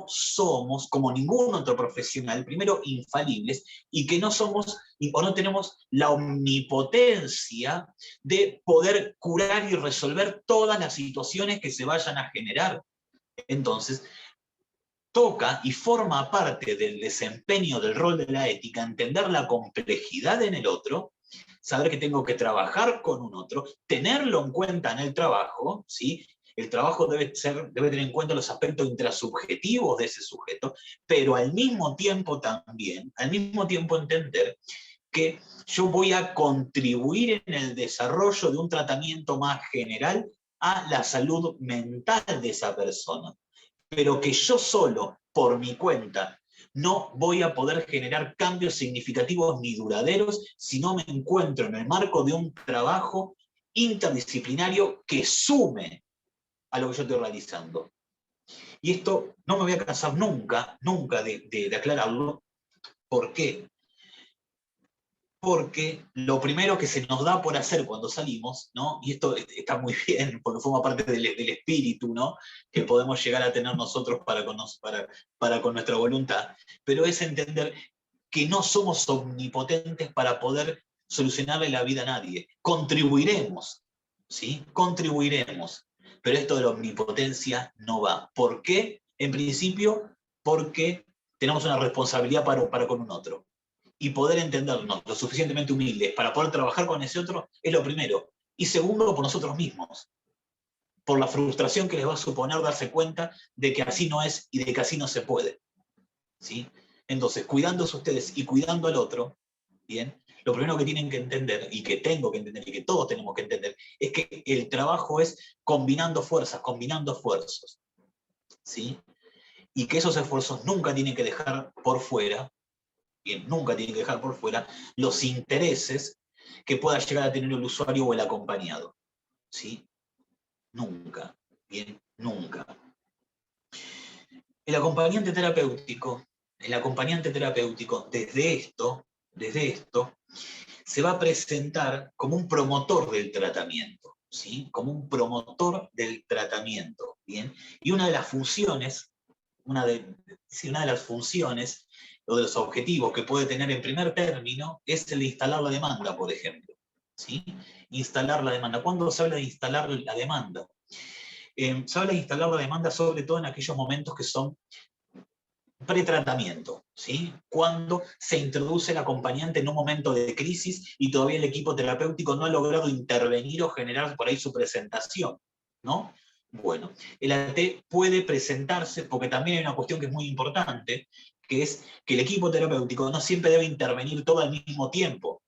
somos, como ningún otro profesional, primero infalibles, y que no somos o no tenemos la omnipotencia de poder curar y resolver todas las situaciones que se vayan a generar. Entonces, toca y forma parte del desempeño del rol de la ética entender la complejidad en el otro, saber que tengo que trabajar con un otro, tenerlo en cuenta en el trabajo, ¿sí? El trabajo debe tener en cuenta los aspectos intrasubjetivos de ese sujeto, pero al mismo tiempo entender que yo voy a contribuir en el desarrollo de un tratamiento más general a la salud mental de esa persona, pero que yo solo, por mi cuenta, no voy a poder generar cambios significativos ni duraderos si no me encuentro en el marco de un trabajo interdisciplinario que sume a lo que yo estoy realizando. Y esto no me voy a cansar nunca de aclararlo. ¿Por qué? porque lo primero que se nos da por hacer cuando salimos, ¿no? Y esto está muy bien, porque forma parte del espíritu, ¿no? Que podemos llegar a tener nosotros para con nuestra voluntad, pero es entender que no somos omnipotentes para poder solucionarle la vida a nadie. Contribuiremos, ¿sí? Contribuiremos, pero esto de la omnipotencia no va. ¿Por qué? En principio, porque tenemos una responsabilidad para con un otro. Y poder entendernos lo suficientemente humildes para poder trabajar con ese otro es lo primero. Y segundo, por nosotros mismos. Por la frustración que les va a suponer darse cuenta de que así no es y de que así no se puede. ¿Sí? Entonces, cuidándose ustedes y cuidando al otro, ¿bien? Lo primero que tienen que entender, y que tengo que entender, y que todos tenemos que entender, es que el trabajo es combinando fuerzas, combinando esfuerzos. ¿Sí? Y que esos esfuerzos nunca tienen que dejar por fuera, bien, nunca tienen que dejar por fuera los intereses que pueda llegar a tener el usuario o el acompañado. ¿Sí? Nunca, bien, nunca. El acompañante terapéutico, desde esto, se va a presentar como un promotor del tratamiento, ¿sí? Como un promotor del tratamiento, ¿bien? Y una de las funciones, o de los objetivos que puede tener en primer término, es el de instalar la demanda, por ejemplo, ¿sí? Instalar la demanda. ¿Cuándo se habla de instalar la demanda? Se habla de instalar la demanda sobre todo en aquellos momentos que son pretratamiento, ¿sí? Cuando se introduce el acompañante en un momento de crisis y todavía el equipo terapéutico no ha logrado intervenir o generar por ahí su presentación, ¿no? Bueno, el AT puede presentarse, porque también hay una cuestión que es muy importante, que es que el equipo terapéutico no siempre debe intervenir todo al mismo tiempo,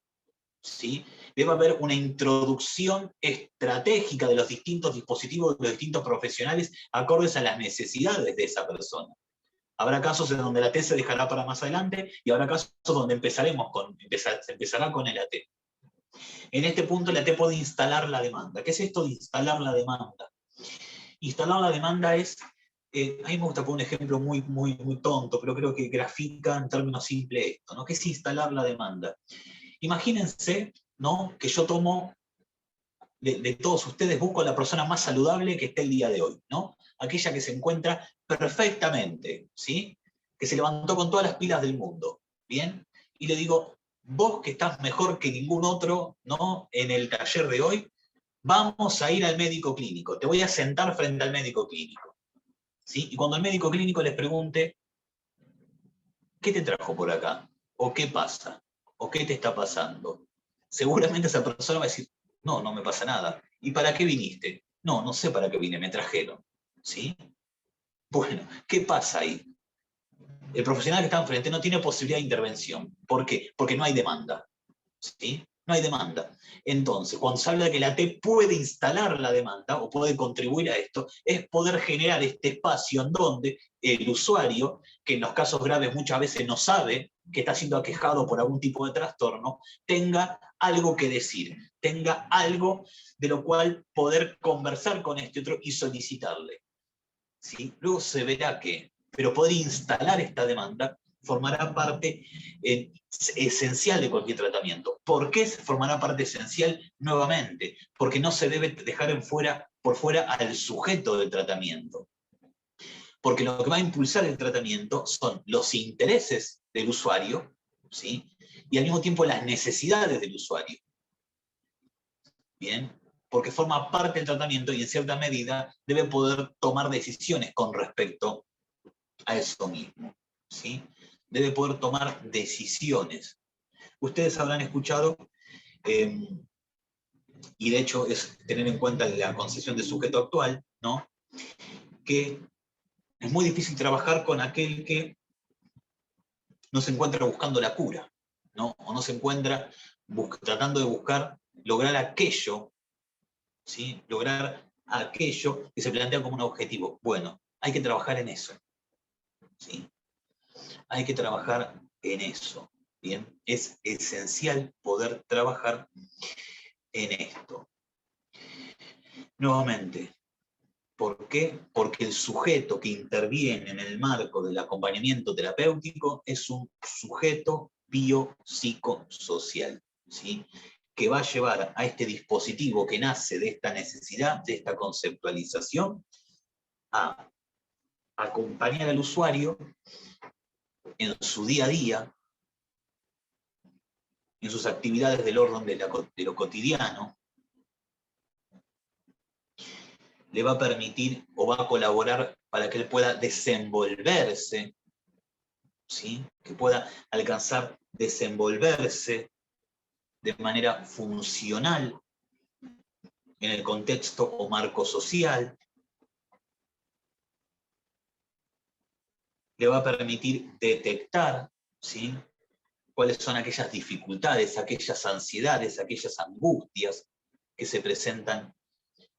¿sí? Debe haber una introducción estratégica de los distintos dispositivos, de los distintos profesionales, acordes a las necesidades de esa persona. Habrá casos en donde el AT se dejará para más adelante, y habrá casos donde se empezará con el AT. En este punto el AT puede instalar la demanda. ¿Qué es esto de instalar la demanda? Instalar la demanda es, a mí me gusta poner un ejemplo muy tonto, pero creo que grafica en términos simples esto, ¿no? ¿Qué es instalar la demanda? Imagínense, ¿no? Que yo tomo, de todos ustedes, busco a la persona más saludable que esté el día de hoy, ¿no? Aquella que se encuentra perfectamente, ¿sí? Que se levantó con todas las pilas del mundo, ¿bien? Y le digo, vos que estás mejor que ningún otro, ¿no? En el taller de hoy, vamos a ir al médico clínico, te voy a sentar frente al médico clínico, ¿sí? Y cuando el médico clínico les pregunte, ¿qué te trajo por acá? ¿O qué pasa? ¿O qué te está pasando? Seguramente esa persona va a decir, no, no me pasa nada. ¿Y para qué viniste? No, no sé para qué vine, me trajeron. ¿Sí? Bueno, ¿qué pasa ahí? El profesional que está enfrente no tiene posibilidad de intervención. ¿Por qué? Porque no hay demanda. ¿Sí? No hay demanda. Entonces, cuando se habla de que la T puede instalar la demanda o puede contribuir a esto, es poder generar este espacio en donde el usuario, que en los casos graves muchas veces no sabe que está siendo aquejado por algún tipo de trastorno, tenga algo que decir, tenga algo de lo cual poder conversar con este otro y solicitarle. ¿Sí? Luego se verá que, pero poder instalar esta demanda formará parte esencial de cualquier tratamiento. ¿Por qué formará parte esencial? Nuevamente, porque no se debe dejar por fuera al sujeto del tratamiento. Porque lo que va a impulsar el tratamiento son los intereses del usuario, ¿sí? Y al mismo tiempo las necesidades del usuario. ¿Bien? Porque forma parte del tratamiento y en cierta medida debe poder tomar decisiones con respecto a eso mismo, ¿sí? Debe poder tomar decisiones. Ustedes habrán escuchado, y de hecho es tener en cuenta la concepción de sujeto actual, ¿no? Que es muy difícil trabajar con aquel que no se encuentra buscando la cura, ¿no? O no se encuentra tratando de lograr aquello, ¿sí? Lograr aquello que se plantea como un objetivo. Bueno, hay que trabajar en eso, ¿sí? Hay que trabajar en eso, ¿bien? Es esencial poder trabajar en esto. Nuevamente, ¿por qué? Porque el sujeto que interviene en el marco del acompañamiento terapéutico es un sujeto biopsicosocial, ¿sí? Que va a llevar a este dispositivo que nace de esta necesidad, de esta conceptualización, a acompañar al usuario en su día a día, en sus actividades del orden de lo cotidiano, le va a permitir o va a colaborar para que él pueda desenvolverse, ¿sí? Que pueda alcanzar desenvolverse de manera funcional en el contexto o marco social. Le va a permitir detectar, ¿sí? Cuáles son aquellas dificultades, aquellas ansiedades, aquellas angustias que se presentan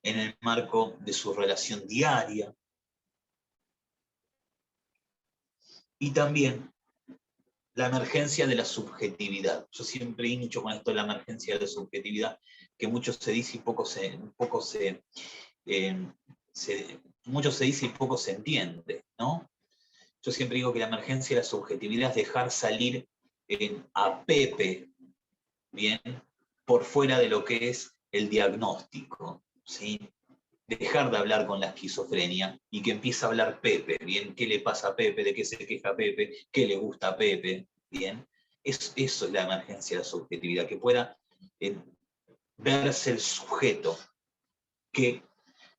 en el marco de su relación diaria. Y también la emergencia de la subjetividad. Yo siempre hincho con esto de la emergencia de la subjetividad, que mucho se dice y mucho se dice y poco se entiende, ¿no? Yo siempre digo que la emergencia de la subjetividad es dejar salir a Pepe, ¿bien? Por fuera de lo que es el diagnóstico, ¿sí? Dejar de hablar con la esquizofrenia y que empiece a hablar Pepe, ¿bien? ¿Qué le pasa a Pepe? ¿De qué se queja Pepe? ¿Qué le gusta a Pepe? ¿Bien? Eso es la emergencia de la subjetividad, que pueda verse el sujeto, que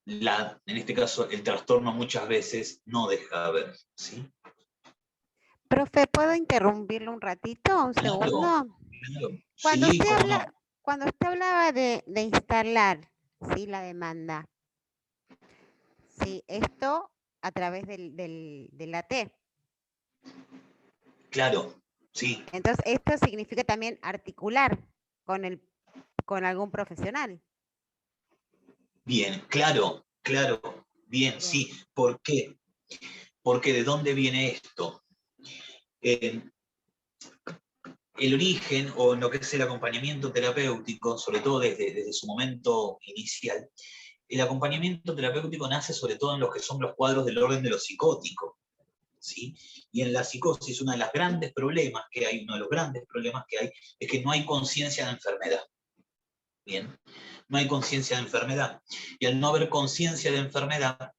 en este caso el trastorno muchas veces no deja ver, ¿sí? Profe, ¿puedo interrumpirlo un ratito, un segundo? Claro. Cuando, Sí, usted cómo no. cuando usted hablaba de instalar, ¿sí? La demanda, ¿sí? Esto a través del AT. Claro, sí. Entonces, esto significa también articular con algún profesional. Bien, claro, bien, sí. ¿Por qué? Porque ¿de dónde viene esto? El origen, o en lo que es el acompañamiento terapéutico, sobre todo desde su momento inicial, el acompañamiento terapéutico nace sobre todo en lo que son los cuadros del orden de lo psicótico, ¿sí? Y en la psicosis uno de los grandes problemas que hay, es que no hay conciencia de enfermedad. Bien, no hay conciencia de enfermedad. Y al no haber conciencia de enfermedad,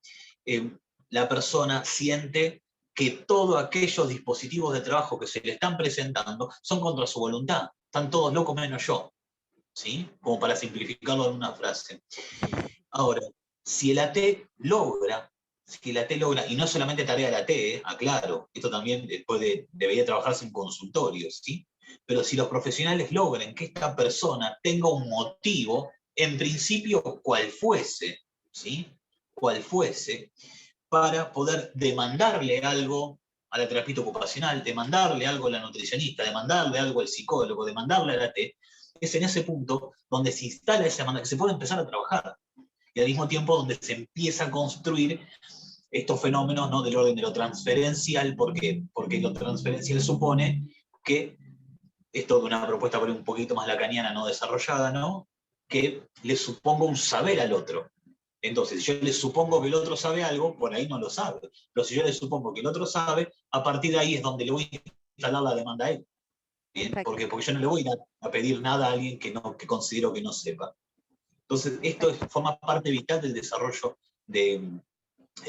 la persona siente que todos aquellos dispositivos de trabajo que se le están presentando son contra su voluntad. Están todos locos menos yo, ¿sí? Como para simplificarlo en una frase. Ahora, si el AT logra, y no es solamente tarea del AT, aclaro, esto también debería trabajarse en consultorios, ¿sí? Pero si los profesionales logran que esta persona tenga un motivo, en principio cual fuese, ¿sí? Cual fuese, para poder demandarle algo a la terapeuta ocupacional, demandarle algo a la nutricionista, demandarle algo al psicólogo, demandarle al AT, es en ese punto donde se instala esa demanda, que se puede empezar a trabajar. Y al mismo tiempo donde se empieza a construir estos fenómenos, ¿no? Del orden de lo transferencial, porque lo transferencial supone que, esto de una propuesta por un poquito más lacaniana, no desarrollada, ¿no? Que le supongo un saber al otro. Entonces, si yo le supongo que el otro sabe algo, por ahí no lo sabe. Pero si yo le supongo que el otro sabe, a partir de ahí es donde le voy a instalar la demanda a él. ¿Bien? Porque yo no le voy a pedir nada a alguien que considero que no sepa. Entonces, esto forma parte vital del desarrollo de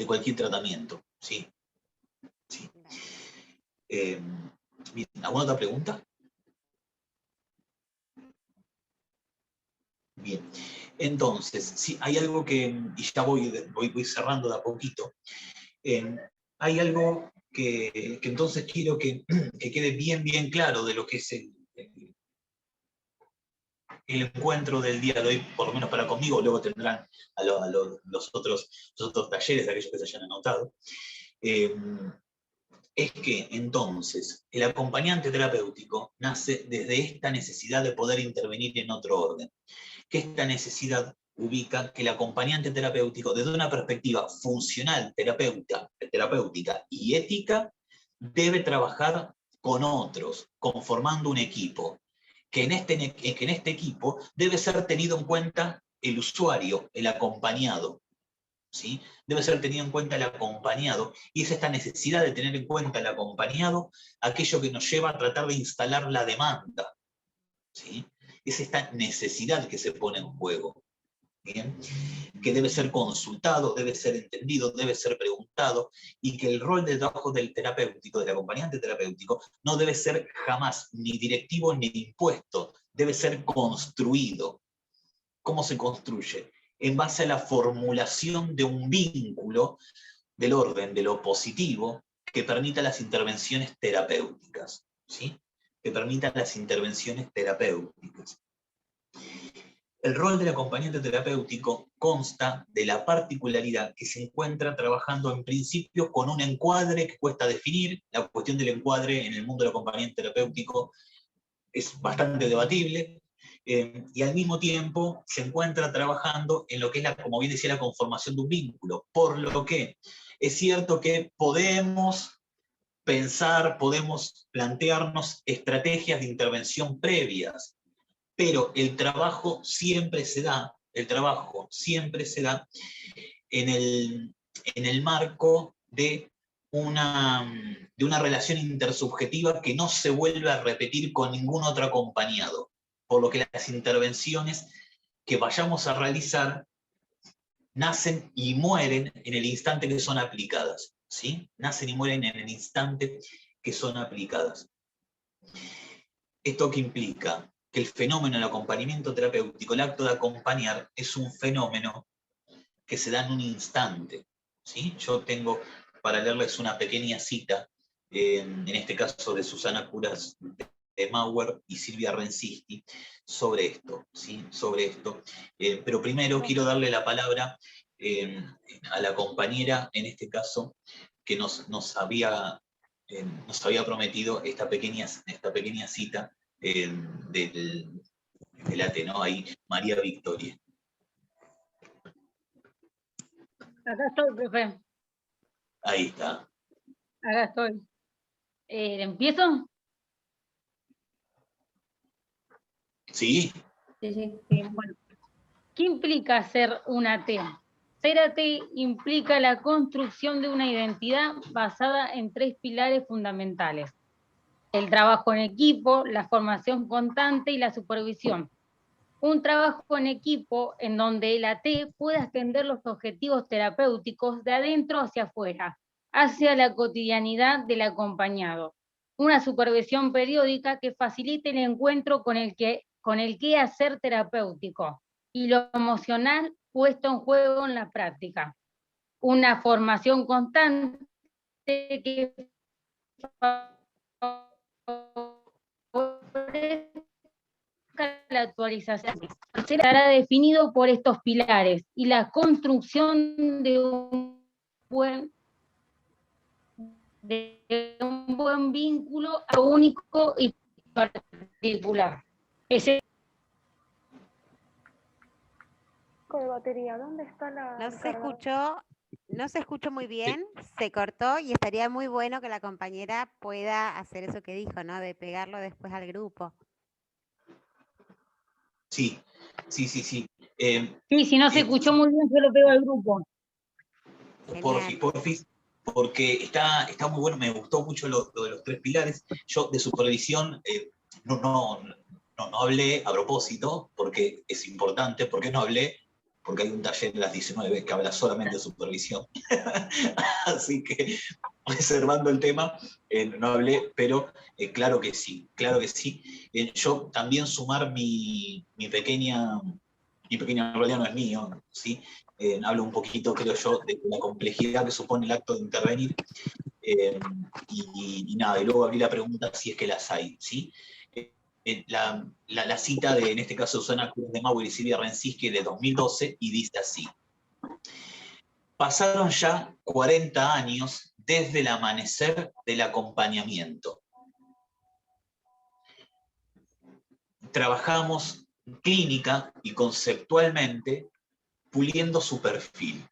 cualquier tratamiento. ¿Sí? Sí. ¿Alguna otra pregunta? Bien. Entonces, sí, hay algo que, y ya voy cerrando de a poquito, hay algo que entonces quiero que quede bien claro de lo que es el encuentro del día de hoy, por lo menos para conmigo, luego tendrán a los otros talleres, aquellos que se hayan anotado, es que entonces el acompañante terapéutico nace desde esta necesidad de poder intervenir en otro orden, que esta necesidad ubica que el acompañante terapéutico, desde una perspectiva funcional, terapéutica y ética, debe trabajar con otros, conformando un equipo, que en este equipo debe ser tenido en cuenta el usuario, el acompañado, ¿sí? Debe ser tenido en cuenta el acompañado, y es esta necesidad de tener en cuenta el acompañado aquello que nos lleva a tratar de instalar la demanda, ¿sí? Es esta necesidad que se pone en juego, ¿bien? Que debe ser consultado, debe ser entendido, debe ser preguntado, y que el rol de trabajo del terapéutico, del acompañante terapéutico, no debe ser jamás ni directivo ni impuesto, debe ser construido. ¿Cómo se construye? En base a la formulación de un vínculo del orden de lo positivo que permita las intervenciones terapéuticas, ¿sí? Que permita las intervenciones terapéuticas. El rol del acompañante terapéutico consta de la particularidad que se encuentra trabajando en principio con un encuadre que cuesta definir. La cuestión del encuadre en el mundo del acompañante terapéutico es bastante debatible, y al mismo tiempo se encuentra trabajando en lo que es, como bien decía, la conformación de un vínculo, por lo que es cierto que podemos pensar, podemos plantearnos estrategias de intervención previas, pero el trabajo siempre se da en el marco de una relación intersubjetiva que no se vuelve a repetir con ningún otro acompañado, por lo que las intervenciones que vayamos a realizar nacen y mueren en el instante que son aplicadas, ¿sí? Nacen y mueren en el instante que son aplicadas. ¿Esto qué implica? Que el fenómeno del acompañamiento terapéutico, el acto de acompañar, es un fenómeno que se da en un instante, ¿sí? Yo tengo para leerles una pequeña cita, en este caso de Susana Curas de Mauer y Silvia Renzisti, sobre esto, ¿sí? Sobre esto. Pero primero quiero darle la palabra a la compañera, en este caso, que nos había prometido esta pequeña cita del ATE, ¿no? Ahí, María Victoria. Acá estoy, profe. Ahí está. Acá estoy. ¿Empiezo? ¿Sí? Sí. Bueno, ¿qué implica ser un AT? Ser AT implica la construcción de una identidad basada en 3 pilares fundamentales: el trabajo en equipo, la formación constante y la supervisión. Un trabajo en equipo en donde el AT pueda extender los objetivos terapéuticos de adentro hacia afuera, hacia la cotidianidad del acompañado. Una supervisión periódica que facilite el encuentro con el quehacer terapéutico y lo emocional puesto en juego en la práctica. Una formación constante que la actualización estará definido por estos pilares y la construcción de un buen vínculo único y particular. Ese De batería, ¿dónde está la cargador? No se escuchó muy bien, se cortó, y estaría muy bueno que la compañera pueda hacer eso que dijo, ¿no? De pegarlo después al grupo. Sí. Sí, si no se escuchó muy bien, yo lo pego al grupo. Porfis, porque está muy bueno, me gustó mucho lo de los 3 pilares. Yo de supervisión no hablé a propósito, porque es importante. ¿Por qué no hablé? Porque hay un taller de las 19 que habla solamente de supervisión. Así que, reservando el tema, no hablé, pero claro que sí. Yo también sumar mi pequeña, en realidad no es mío, ¿sí? Hablo un poquito, creo yo, de la complejidad que supone el acto de intervenir, y nada, y luego abrí la pregunta si es que las hay, ¿sí? La cita de, en este caso, Susana Curas de Mauer y Silvia Renziski, de 2012, y dice así: pasaron ya 40 años desde el amanecer del acompañamiento. Trabajamos clínica y conceptualmente puliendo su perfil.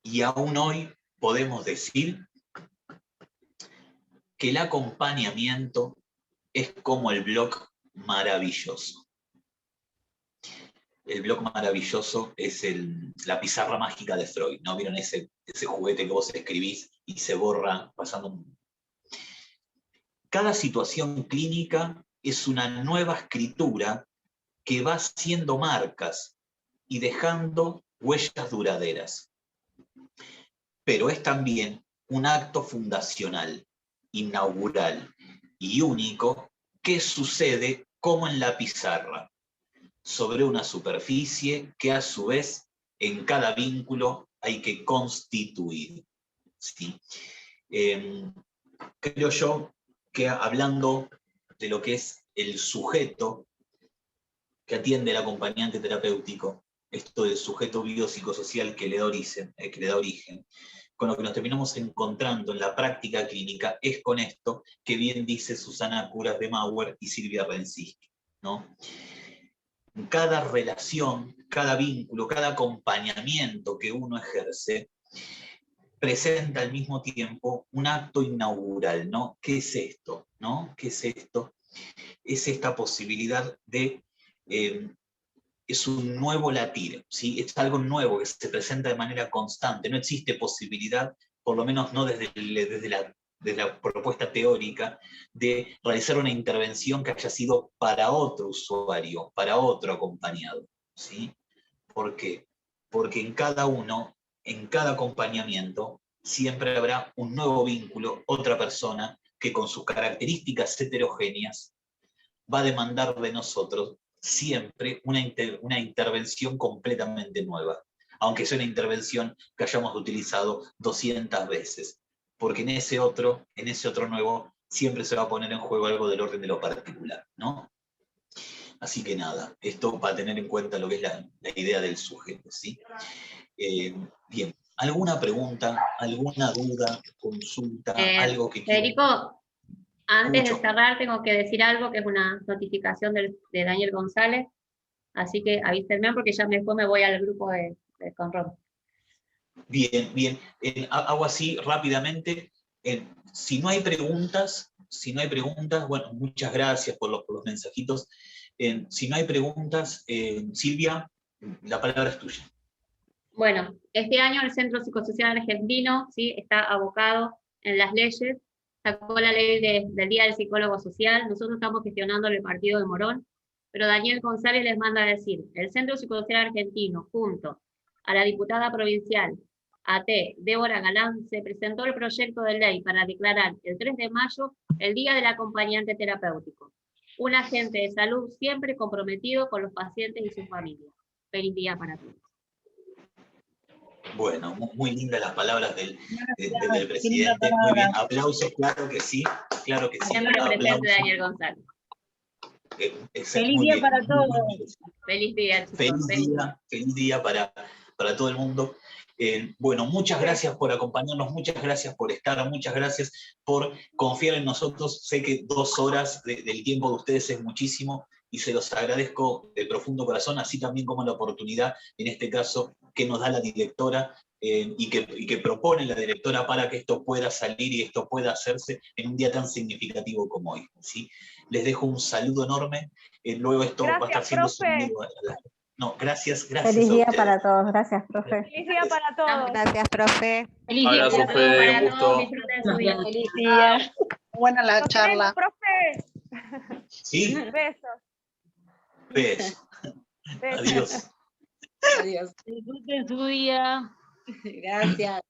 Y aún hoy podemos decir que el acompañamiento es como el blog maravilloso. el blog maravilloso es la pizarra mágica de Freud, ¿no? ¿Vieron ese juguete que vos escribís y se borra pasando? Cada situación clínica es una nueva escritura que va haciendo marcas y dejando huellas duraderas. Pero es también un acto fundacional, inaugural y único que sucede como en la pizarra, sobre una superficie que a su vez en cada vínculo hay que constituir. ¿Sí? Creo yo que hablando de lo que es el sujeto que atiende el acompañante terapéutico, esto del sujeto biopsicosocial que le da origen, con lo que nos terminamos encontrando en la práctica clínica es con esto que bien dice Susana Curas de Mauer y Silvia Renziski, ¿no? Cada relación, cada vínculo, cada acompañamiento que uno ejerce presenta al mismo tiempo un acto inaugural, ¿no? ¿Qué es esto? ¿No? ¿Qué es esto? Es esta posibilidad de... es un nuevo latir, ¿sí? Es algo nuevo que se presenta de manera constante. No existe posibilidad, por lo menos no desde la propuesta teórica, de realizar una intervención que haya sido para otro usuario, para otro acompañado. ¿Sí? ¿Por qué? Porque en cada uno, en cada acompañamiento, siempre habrá un nuevo vínculo, otra persona que con sus características heterogéneas va a demandar de nosotros siempre una intervención completamente nueva, aunque sea una intervención que hayamos utilizado 200 veces, porque en ese otro nuevo siempre se va a poner en juego algo del orden de lo particular, ¿no? Así que nada, esto para tener en cuenta lo que es la idea del sujeto, ¿sí? Bien, ¿alguna pregunta, alguna duda, consulta, algo que quieran? Federico, antes de Escucho. cerrar tengo que decir algo que es una notificación de Daniel González, así que avísenme porque ya después me voy al grupo de Conrom. Bien, bien. Hago así rápidamente. Si no hay preguntas, bueno, muchas gracias por los mensajitos. Si no hay preguntas, Silvia, la palabra es tuya. Bueno, este año el Centro Psicosocial Argentino, ¿sí?, está abocado en las leyes, sacó la ley del Día del Psicólogo Social, nosotros estamos gestionando el partido de Morón, pero Daniel González les manda a decir, el Centro Psicosocial Argentino, junto a la diputada provincial AT, Débora Galán, se presentó el proyecto de ley para declarar el 3 de mayo el Día del Acompañante Terapéutico, un agente de salud siempre comprometido con los pacientes y sus familias. Feliz día para todos. Bueno, muy lindas las palabras del presidente. Muy bien, aplausos, claro que sí. Siempre presente Daniel González. Feliz día para todos. Feliz día, chicos. Feliz día para todo el mundo. Bueno, muchas gracias por acompañarnos, muchas gracias por estar, muchas gracias por confiar en nosotros. Sé que 2 horas del tiempo de ustedes es muchísimo y se los agradezco de profundo corazón, así también como la oportunidad, en este caso, que nos da la directora y que propone la directora para que esto pueda salir y esto pueda hacerse en un día tan significativo como hoy, ¿sí? Les dejo un saludo enorme. Luego esto va a estar siendo subido a la... No, gracias. Feliz día para todos. Gracias, profe. Feliz día para todos. Gracias, profe. Feliz día Abrazo, Fede, un gusto. Disfruten su día. Feliz día. Buena la Nos charla. vemos, profe. ¿Sí? Besos. Besos. Adiós. Adiós. Disfruten su día. Gracias.